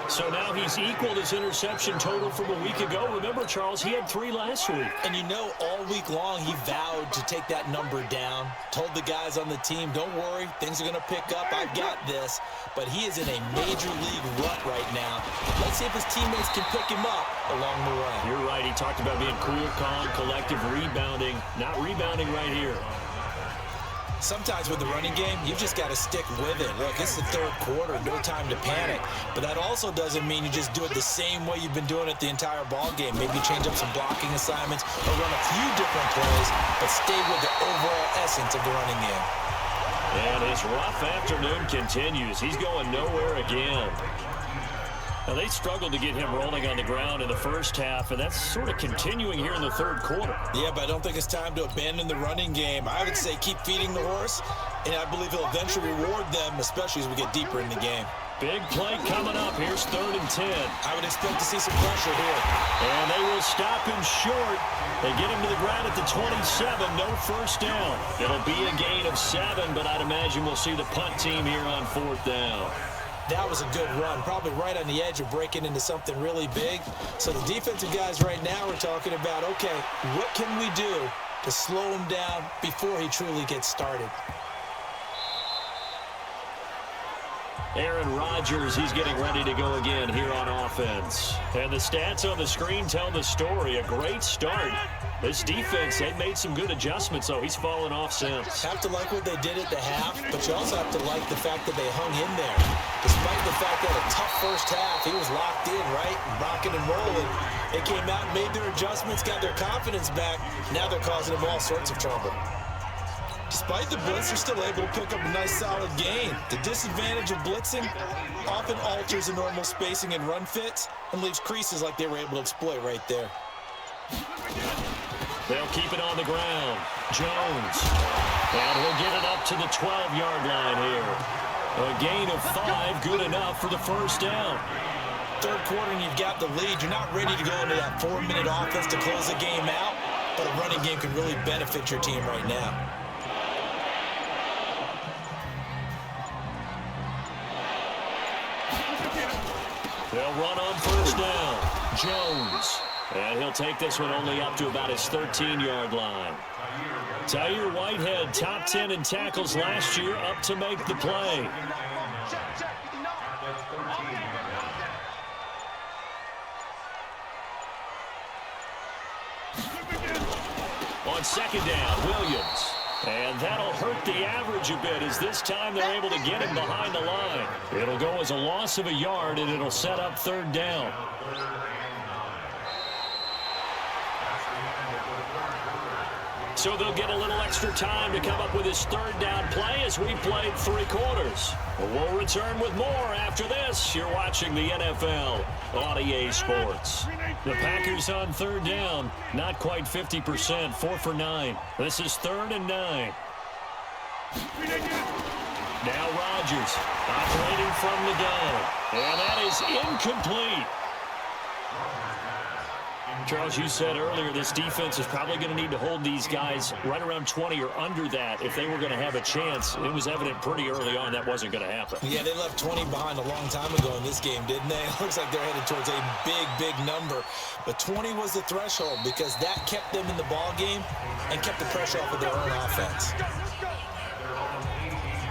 So now he's equaled his interception total from a week ago. Remember, Charles, he had 3 last week.
And you know, all week long he vowed to take that number down. Told the guys on the team, don't worry, things are going to pick up. I've got this. But he is in a major league rut right now. Let's see if his teammates can pick him up along the way.
You're right. He talked about being cool, calm, collective, rebounding. Not rebounding right here.
Sometimes with the running game, you just got to stick with it. Look, it's the 3rd quarter, no time to panic. But that also doesn't mean you just do it the same way you've been doing it the entire ball game. Maybe change up some blocking assignments or run a few different plays, but stay with the overall essence of the running game.
And his rough afternoon continues. He's going nowhere again. Now, they struggled to get him rolling on the ground in the first half, and that's sort of continuing here in the 3rd quarter.
Yeah, but I don't think it's time to abandon the running game. I would say keep feeding the horse, and I believe he'll eventually reward them, especially as we get deeper in the game.
Big play coming up. Here's 3rd and 10.
I would expect to see some pressure here.
And they will stop him short. They get him to the ground at the 27. No first down. It'll be a gain of 7, but I'd imagine we'll see the punt team here on 4th down.
That was a good run, probably right on the edge of breaking into something really big. So the defensive guys right now are talking about, okay, what can we do to slow him down before he truly gets started?
Aaron Rodgers, he's getting ready to go again here on offense. And the stats on the screen tell the story. A great start. This defense, they've made some good adjustments, so he's fallen off since.
Have to like what they did at the half, but you also have to like the fact that they hung in there. Despite the fact that a tough first half, he was locked in, right? Rocking and rolling. They came out, made their adjustments, got their confidence back. Now they're causing them all sorts of trouble. Despite the blitz, they're still able to pick up a nice solid gain. The disadvantage of blitzing often alters the normal spacing and run fits and leaves creases like they were able to exploit right there.
They'll keep it on the ground. Jones. And he'll get it up to the 12-yard line here. A gain of 5, good enough for the first down.
3rd quarter and you've got the lead. You're not ready to go into that 4-minute offense to close the game out. but a running game can really benefit your team right now.
They'll run on first down. Jones. And he'll take this one only up to about his 13-yard line. Tyre Whitehead, top 10 in tackles last year, up to make the play. On second down, Williams. And that'll hurt the average a bit as this time they're able to get him behind the line. It'll go as a loss of a yard, and it'll set up third down. So they'll get a little extra time to come up with his third down play as we played 3 quarters. We'll return with more after this. You're watching the NFL on EA Sports. The Packers on third down, not quite 50%, 4 for 9. This is 3rd and 9. Now Rodgers operating from the gun. And that is incomplete. Charles, you said earlier this defense is probably going to need to hold these guys right around 20 or under that if they were going to have a chance. It was evident pretty early on that wasn't going to happen.
Yeah, they left 20 behind a long time ago in this game, didn't they? It looks like they're headed towards a big, big number. But 20 was the threshold because that kept them in the ball game and kept the pressure off of their own offense.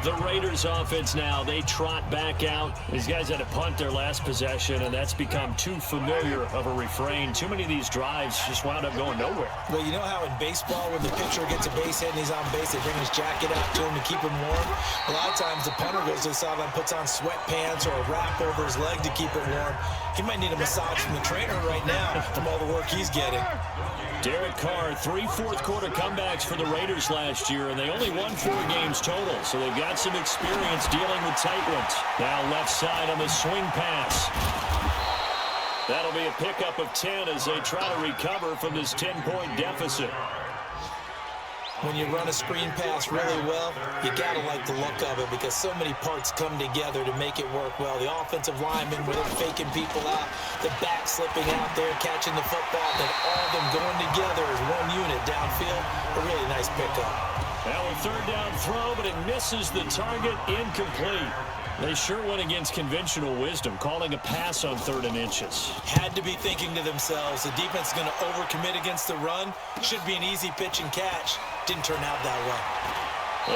The Raiders offense now, they trot back out. These guys had to punt their last possession, and that's become too familiar of a refrain. Too many of these drives just wound up going nowhere.
Well, you know how in baseball when the pitcher gets a base hit and he's on base, they bring his jacket out to him to keep him warm? A lot of times the punter goes to the sideline, puts on sweatpants or a wrap over his leg to keep it warm. He might need a massage from the trainer right now from all the work he's getting.
Derek Carr, 3 fourth-quarter comebacks for the Raiders last year, and they only won 4 games total, so they've got some experience dealing with tight ones. Now left side on the swing pass. That'll be a pickup of 10 as they try to recover from this 10-point deficit.
When you run a screen pass really well, you got to like the look of it because so many parts come together to make it work well. The offensive lineman with it faking people out, the back slipping out there, catching the football, then all of them going together as one unit downfield. A really nice pickup.
Now a third down throw, but it misses the target, incomplete. They sure went against conventional wisdom, calling a pass on 3rd and inches.
Had to be thinking to themselves, the defense is going to overcommit against the run. Should be an easy pitch and catch. Didn't turn out that way.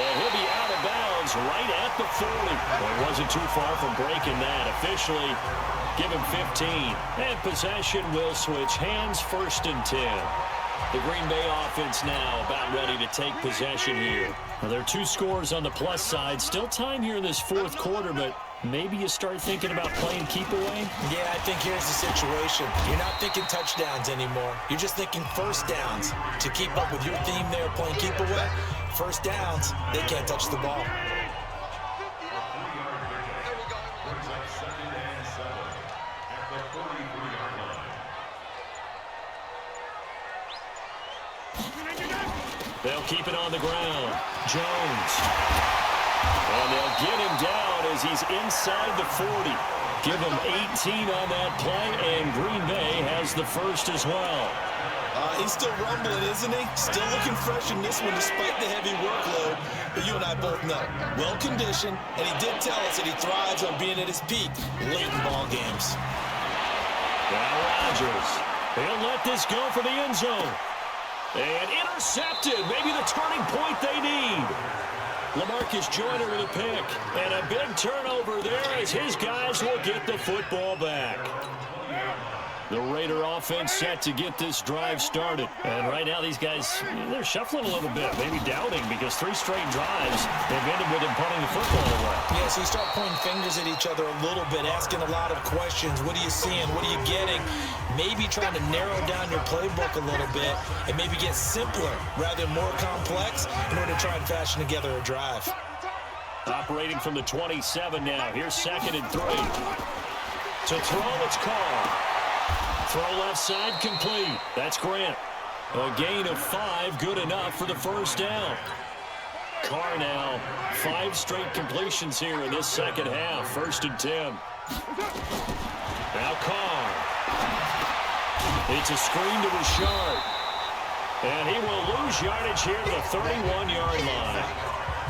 And he'll be out of bounds right at the 40. Well, he wasn't too far from breaking that. Officially, give him 15. And possession will switch hands, 1st and 10. The Green Bay offense now about ready to take possession here. Well, there are 2 scores on the plus side. Still time here in this 4th quarter, but maybe you start thinking about playing keep away?
Yeah, I think here's the situation. You're not thinking touchdowns anymore. You're just thinking first downs. To keep up with your theme there, playing keep away, first downs, they can't touch the ball.
They'll keep it on the ground. Jones. And they'll get him down as he's inside the 40. Give him 18 on that play, and Green Bay has the first as well.
He's still rumbling, isn't he? Still looking fresh in this one despite the heavy workload. But you and I both know, well-conditioned, and he did tell us that he thrives on being at his peak late in ball games.
Now Rodgers. He'll let this go for the end zone. And intercepted. Maybe the turning point they need. LaMarcus Joyner with a pick. And a big turnover there as his guys will get the football back. The Raider offense set to get this drive started. And right now these guys, they're shuffling a little bit, maybe doubting because 3 straight drives have ended with them punting the football away.
Yeah, so you start pointing fingers at each other a little bit, asking a lot of questions. What are you seeing? What are you getting? Maybe trying to narrow down your playbook a little bit and maybe get simpler rather than more complex in order to try and fashion together a drive.
Operating from the 27 now. Here's 2nd and 3. To throw, it's Carr. Throw left side complete. That's Grant. A gain of 5, good enough for the first down. Carr now, 5 straight completions here in this second half. 1st and 10. Now Carr. It's a screen to Richard. And he will lose yardage here to the 31-yard line.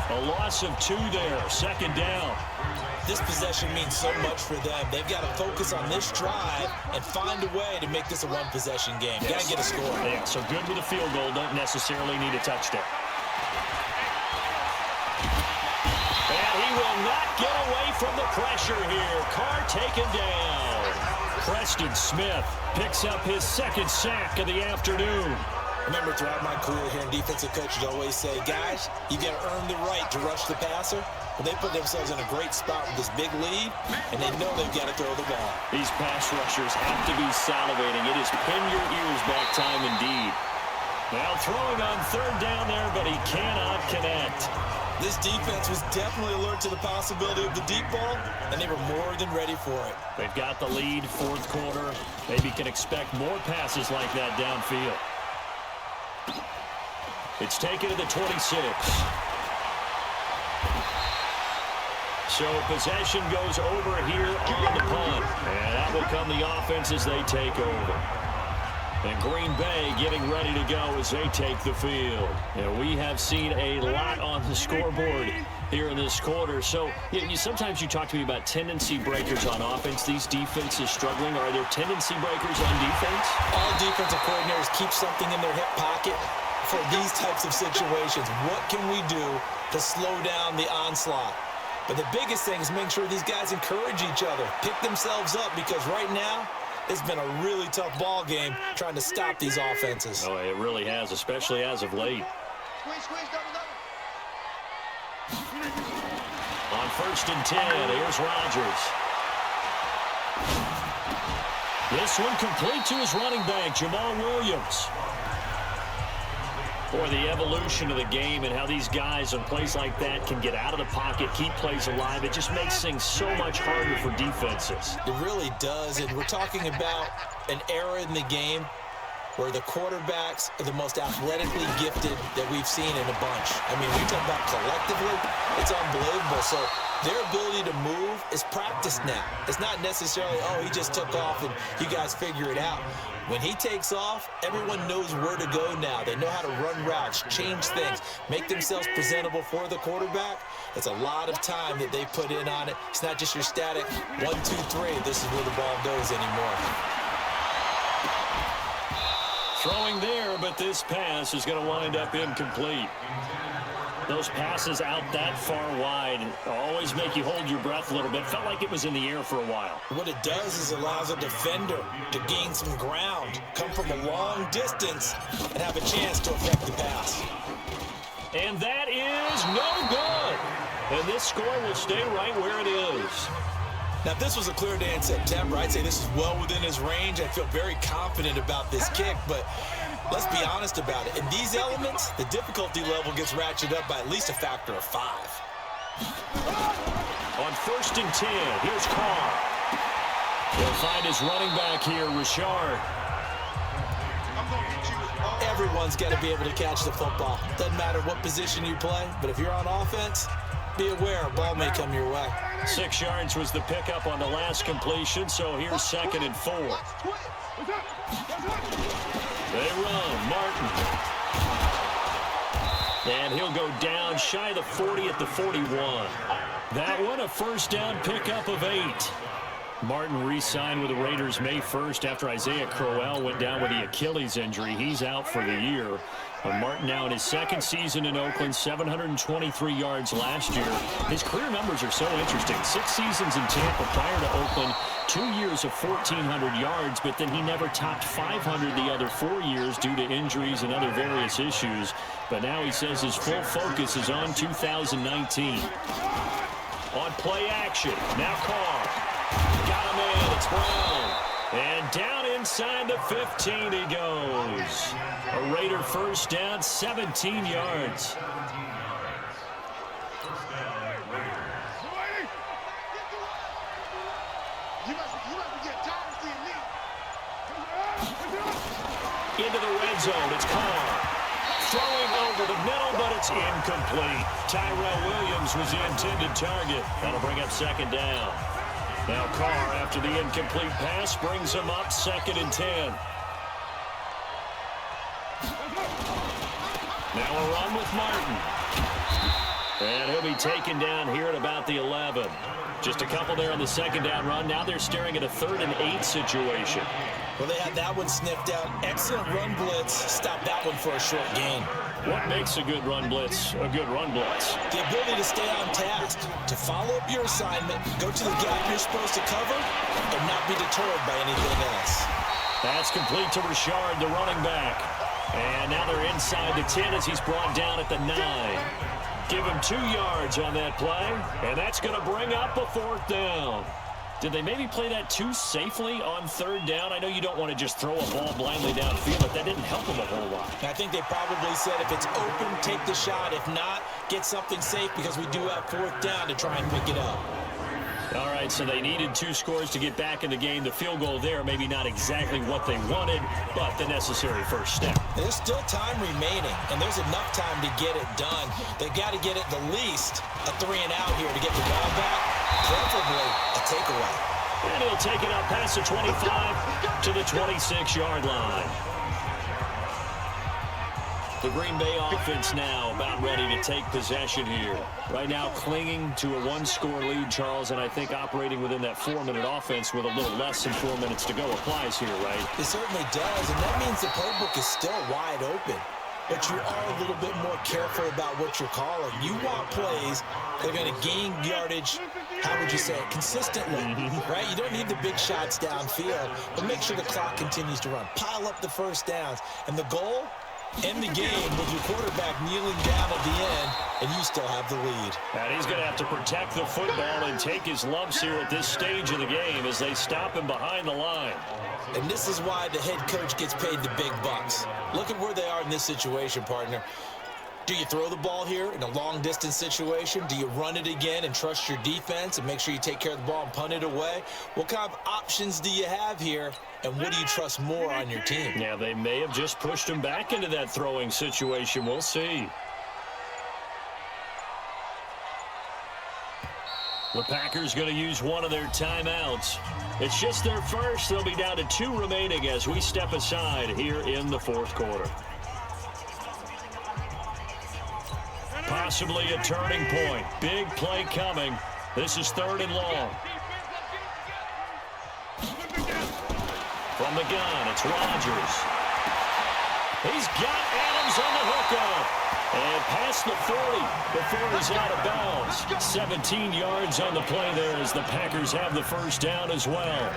A loss of 2 there, second down.
This possession means so much for them. They've got to focus on this drive and find a way to make this a one-possession game. Got to get a score.
Yeah, so good with a field goal, don't necessarily need a touchdown. And he will not get away from the pressure here. Carr taken down. Preston Smith picks up his second sack of the afternoon.
Remember, throughout my career here in defensive coaches always say, guys, you got to earn the right to rush the passer. But they put themselves in a great spot with this big lead, and they know they've got to throw the ball.
These pass rushers have to be salivating. It is pin your ears back time indeed. Now throwing on third down there, but he cannot connect.
This defense was definitely alert to the possibility of the deep ball, and they were more than ready for it.
They've got the lead, fourth quarter. Maybe can expect more passes like that downfield. It's taken to the 26. So possession goes over here on the punt. And that will come the offense as they take over. And Green Bay getting ready to go as they take the field. And we have seen a lot on the scoreboard here in this quarter. So sometimes you talk to me about tendency breakers on offense. These defenses struggling. Are there tendency breakers on defense?
All defensive coordinators keep something in their hip pocket for these types of situations. What can we do to slow down the onslaught? But the biggest thing is make sure these guys encourage each other, pick themselves up, because right now it's been a really tough ball game trying to stop these offenses.
Oh, it really has, especially as of late. On 1st and 10, here's Rodgers. This one complete to his running back, Jamal Williams. Boy, the evolution of the game and how these guys in plays like that can get out of the pocket, keep plays alive, it just makes things so much harder for defenses.
It really does, and we're talking about an era in the game where the quarterbacks are the most athletically gifted that we've seen in a bunch. I mean, we talk about collectively, it's unbelievable. So their ability to move is practiced now. It's not necessarily, oh, he just took off and you guys figure it out. When he takes off, everyone knows where to go now. They know how to run routes, change things, make themselves presentable for the quarterback. It's a lot of time that they put in on it. It's not just your static 1, 2, 3. This is where the ball goes anymore.
Throwing there, but this pass is going to wind up incomplete. Those passes out that far wide always make you hold your breath a little bit. Felt like it was in the air for a while.
What it does is allows a defender to gain some ground, come from a long distance, and have a chance to affect the pass.
And that is no good. And this score will stay right where it is.
Now, if this was a clear day in September, I'd say this is well within his range. I feel very confident about this kick, but let's be honest about it. In these elements, the difficulty level gets ratcheted up by at least a factor of 5.
On 1st and 10, here's Carr. He'll find his running back here, Richard.
Everyone's got to be able to catch the football. Doesn't matter what position you play, but if you're on offense, be aware a ball may come your way.
6 yards was the pickup on the last completion, so here's 2nd and 4. They run, Martin. And he'll go down shy of the 40 at the 41. That one, a first down pickup of 8. Martin re-signed with the Raiders May 1st after Isaiah Crowell went down with the Achilles injury. He's out for the year. Martin now in his 2nd season in Oakland, 723 yards last year. His career numbers are so interesting. 6 seasons in Tampa prior to Oakland, 2 years of 1,400 yards, but then he never topped 500 the other 4 years due to injuries and other various issues. But now he says his full focus is on 2019. On play action, now Carr. Got him in, it's Brown. And down inside the 15 he goes. A Raider first down, 17 yards. Into the red zone, it's Carr. Throwing over the middle, but it's incomplete. Tyrell Williams was the intended target. That'll bring up 2nd down. Now Carr, after the incomplete pass, brings him up 2nd and 10. Now a run with Martin. And he'll be taken down here at about the 11. Just a couple there on the second down run. Now they're staring at a 3rd and 8 situation.
Well, they had that one sniffed out. Excellent run blitz. Stop that one for a short gain.
What makes a good run blitz a good run blitz?
The ability to stay on task, to follow up your assignment, go to the gap you're supposed to cover, and not be deterred by anything else.
That's complete to Richard, the running back. And now they're inside the 10 as he's brought down at the 9. Give him 2 yards on that play, and that's going to bring up a 4th down. Did they maybe play that too safely on 3rd down? I know you don't want to just throw a ball blindly downfield, but that didn't help them a whole lot.
I think they probably said if it's open, take the shot. If not, get something safe because we do have 4th down to try and pick it up.
All right, so they needed 2 scores to get back in the game. The field goal there, maybe not exactly what they wanted, but the necessary first step.
There's still time remaining, and there's enough time to get it done. They've got to get at the least a 3-and-out here to get the ball back, preferably a takeaway.
And he'll take it up past the 25 to the 26-yard line. The Green Bay offense now about ready to take possession here. Right now clinging to a 1-score lead, Charles, and I think operating within that 4-minute offense with a little less than 4 minutes to go applies here, right?
It certainly does, and that means the playbook is still wide open. But you are a little bit more careful about what you're calling. You want plays that are going to gain yardage, how would you say it, consistently, right? You don't need the big shots downfield, but make sure the clock continues to run. Pile up the first downs, and the goal, end the game with your quarterback kneeling down at the end, and you still have the lead.
And he's going to have to protect the football and take his lumps here at this stage of the game as they stop him behind the line.
And this is why the head coach gets paid the big bucks. Look at where they are in this situation, partner. Do you throw the ball here in a long-distance situation? Do you run it again and trust your defense and make sure you take care of the ball and punt it away? What kind of options do you have here, and what do you trust more on your team?
Yeah, they may have just pushed him back into that throwing situation. We'll see. The Packers going to use one of their timeouts. It's just their first. They'll be down to 2 remaining as we step aside here in the 4th quarter. Possibly a turning point. Big play coming. This is 3rd and long. From the gun, it's Rodgers. He's got Adams on the hookup. And past the 40 before he's out of bounds. 17 yards on the play there as the Packers have the first down as well.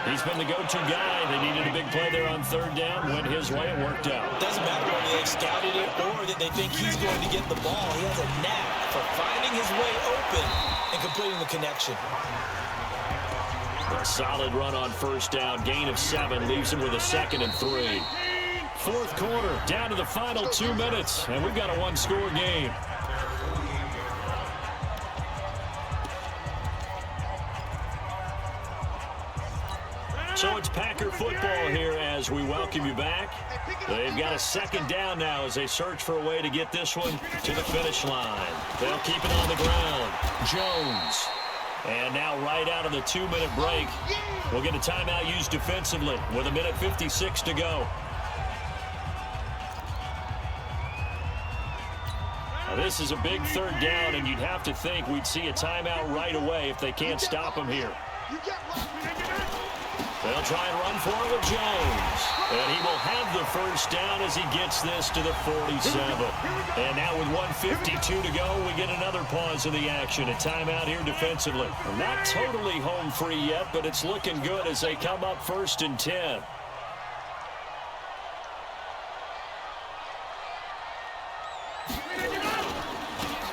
He's been the go-to guy. They needed a big play there on 3rd down. Went his way. It worked out.
Doesn't matter whether they've scouted it or that they think he's going to get the ball. He has a knack for finding his way open and completing the connection.
A solid run on 1st down. Gain of 7 leaves him with a 2nd and 3. 4th quarter, down to the final 2 minutes, and we've got a 1-score game. So it's Packer football here as we welcome you back. They've got a 2nd down now as they search for a way to get this one to the finish line. They'll keep it on the ground. Jones. And now right out of the 2-minute break, we'll get a timeout used defensively with 1:56 to go. Now this is a big 3rd down, and you'd have to think we'd see a timeout right away if they can't stop him here. They'll try and run for it with Jones. And he will have the first down as he gets this to the 47. And now with 1:52 to go, we get another pause in the action. A timeout here defensively. Not totally home free yet, but it's looking good as they come up 1st and 10.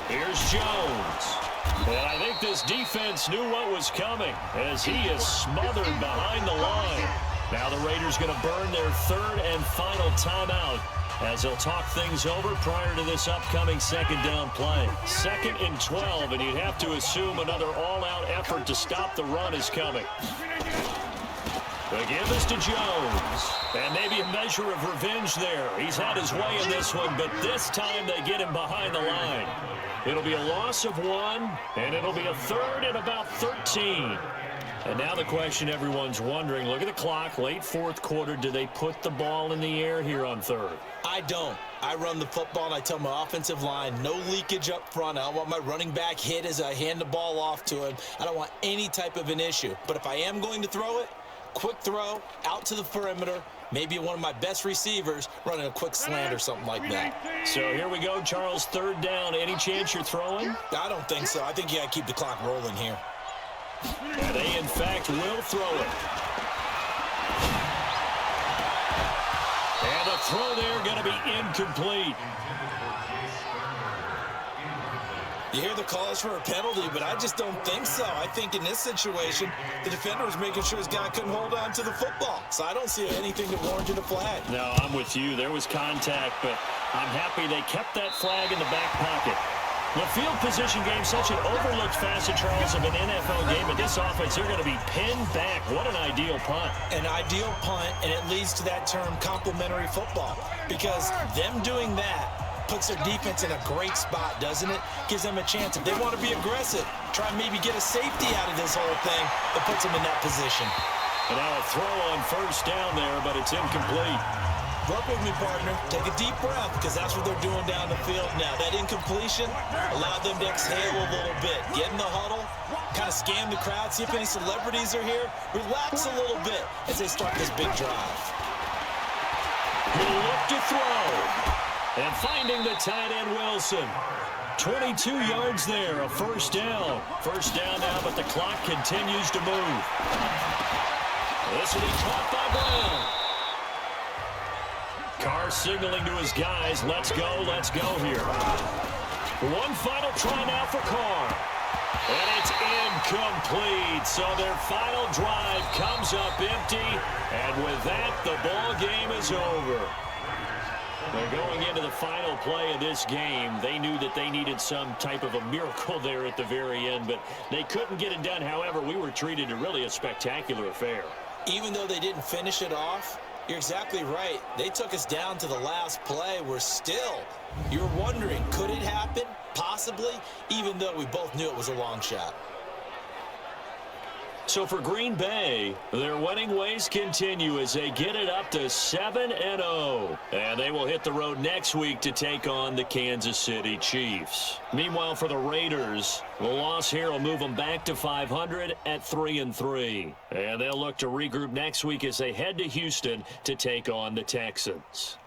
Here's Jones. And I think this defense knew what was coming as he is smothered behind the line. Now the Raiders going to burn their 3rd and final timeout as they'll talk things over prior to this upcoming 2nd down play. 2nd and 12, and you'd have to assume another all-out effort to stop the run is coming. The give is to Jones. And maybe a measure of revenge there. He's had his way in this one, but this time they get him behind the line. It'll be a loss of 1, and it'll be a 3rd and about 13. And now the question everyone's wondering, look at the clock, late 4th quarter, do they put the ball in the air here on 3rd?
I don't. I run the football, and I tell my offensive line, no leakage up front. I don't want my running back hit as I hand the ball off to him. I don't want any type of an issue. But if I am going to throw it, quick throw, out to the perimeter, maybe one of my best receivers running a quick slant or something like that.
So here we go, Charles, 3rd down. Any chance you're throwing?
I don't think so. I think you got to keep the clock rolling here.
And they, in fact, will throw it. And the throw there going to be incomplete.
You hear the calls for a penalty, but I just don't think so. I think in this situation, the defender was making sure his guy couldn't hold on to the football. So I don't see anything that warranted a flag.
No, I'm with you. There was contact, but I'm happy they kept that flag in the back pocket. The field position game, such an overlooked facet, Charles, of an NFL game. But this offense, they're going to be pinned back. What an ideal punt.
An ideal punt, and it leads to that term complementary football. Because them doing that puts their defense in a great spot, doesn't it? Gives them a chance. If they want to be aggressive, try and maybe get a safety out of this whole thing, that puts them in that position.
And now a throw on 1st down there, but it's incomplete.
Work with me, partner. Take a deep breath, because that's what they're doing down the field now. That incompletion allowed them to exhale a little bit. Get in the huddle, kind of scan the crowd, see if any celebrities are here. Relax a little bit as they start this big drive.
He'll look to throw. And finding the tight end, Wilson. 22 yards there, a 1st down. 1st down now, but the clock continues to move. This will be caught by Brown. Carr signaling to his guys, let's go here. One final try now for Carr. And it's incomplete. So their final drive comes up empty. And with that, the ball game is over. They're going into the final play of this game. They knew that they needed some type of a miracle there at the very end, but they couldn't get it done. However, we were treated to really a spectacular affair.
Even though they didn't finish it off, you're exactly right. They took us down to the last play. You're wondering, could it happen? Possibly, even though we both knew it was a long shot.
So for Green Bay, their winning ways continue as they get it up to 7-0. And they will hit the road next week to take on the Kansas City Chiefs. Meanwhile, for the Raiders, the loss here will move them back to 500 at 3-3. And they'll look to regroup next week as they head to Houston to take on the Texans.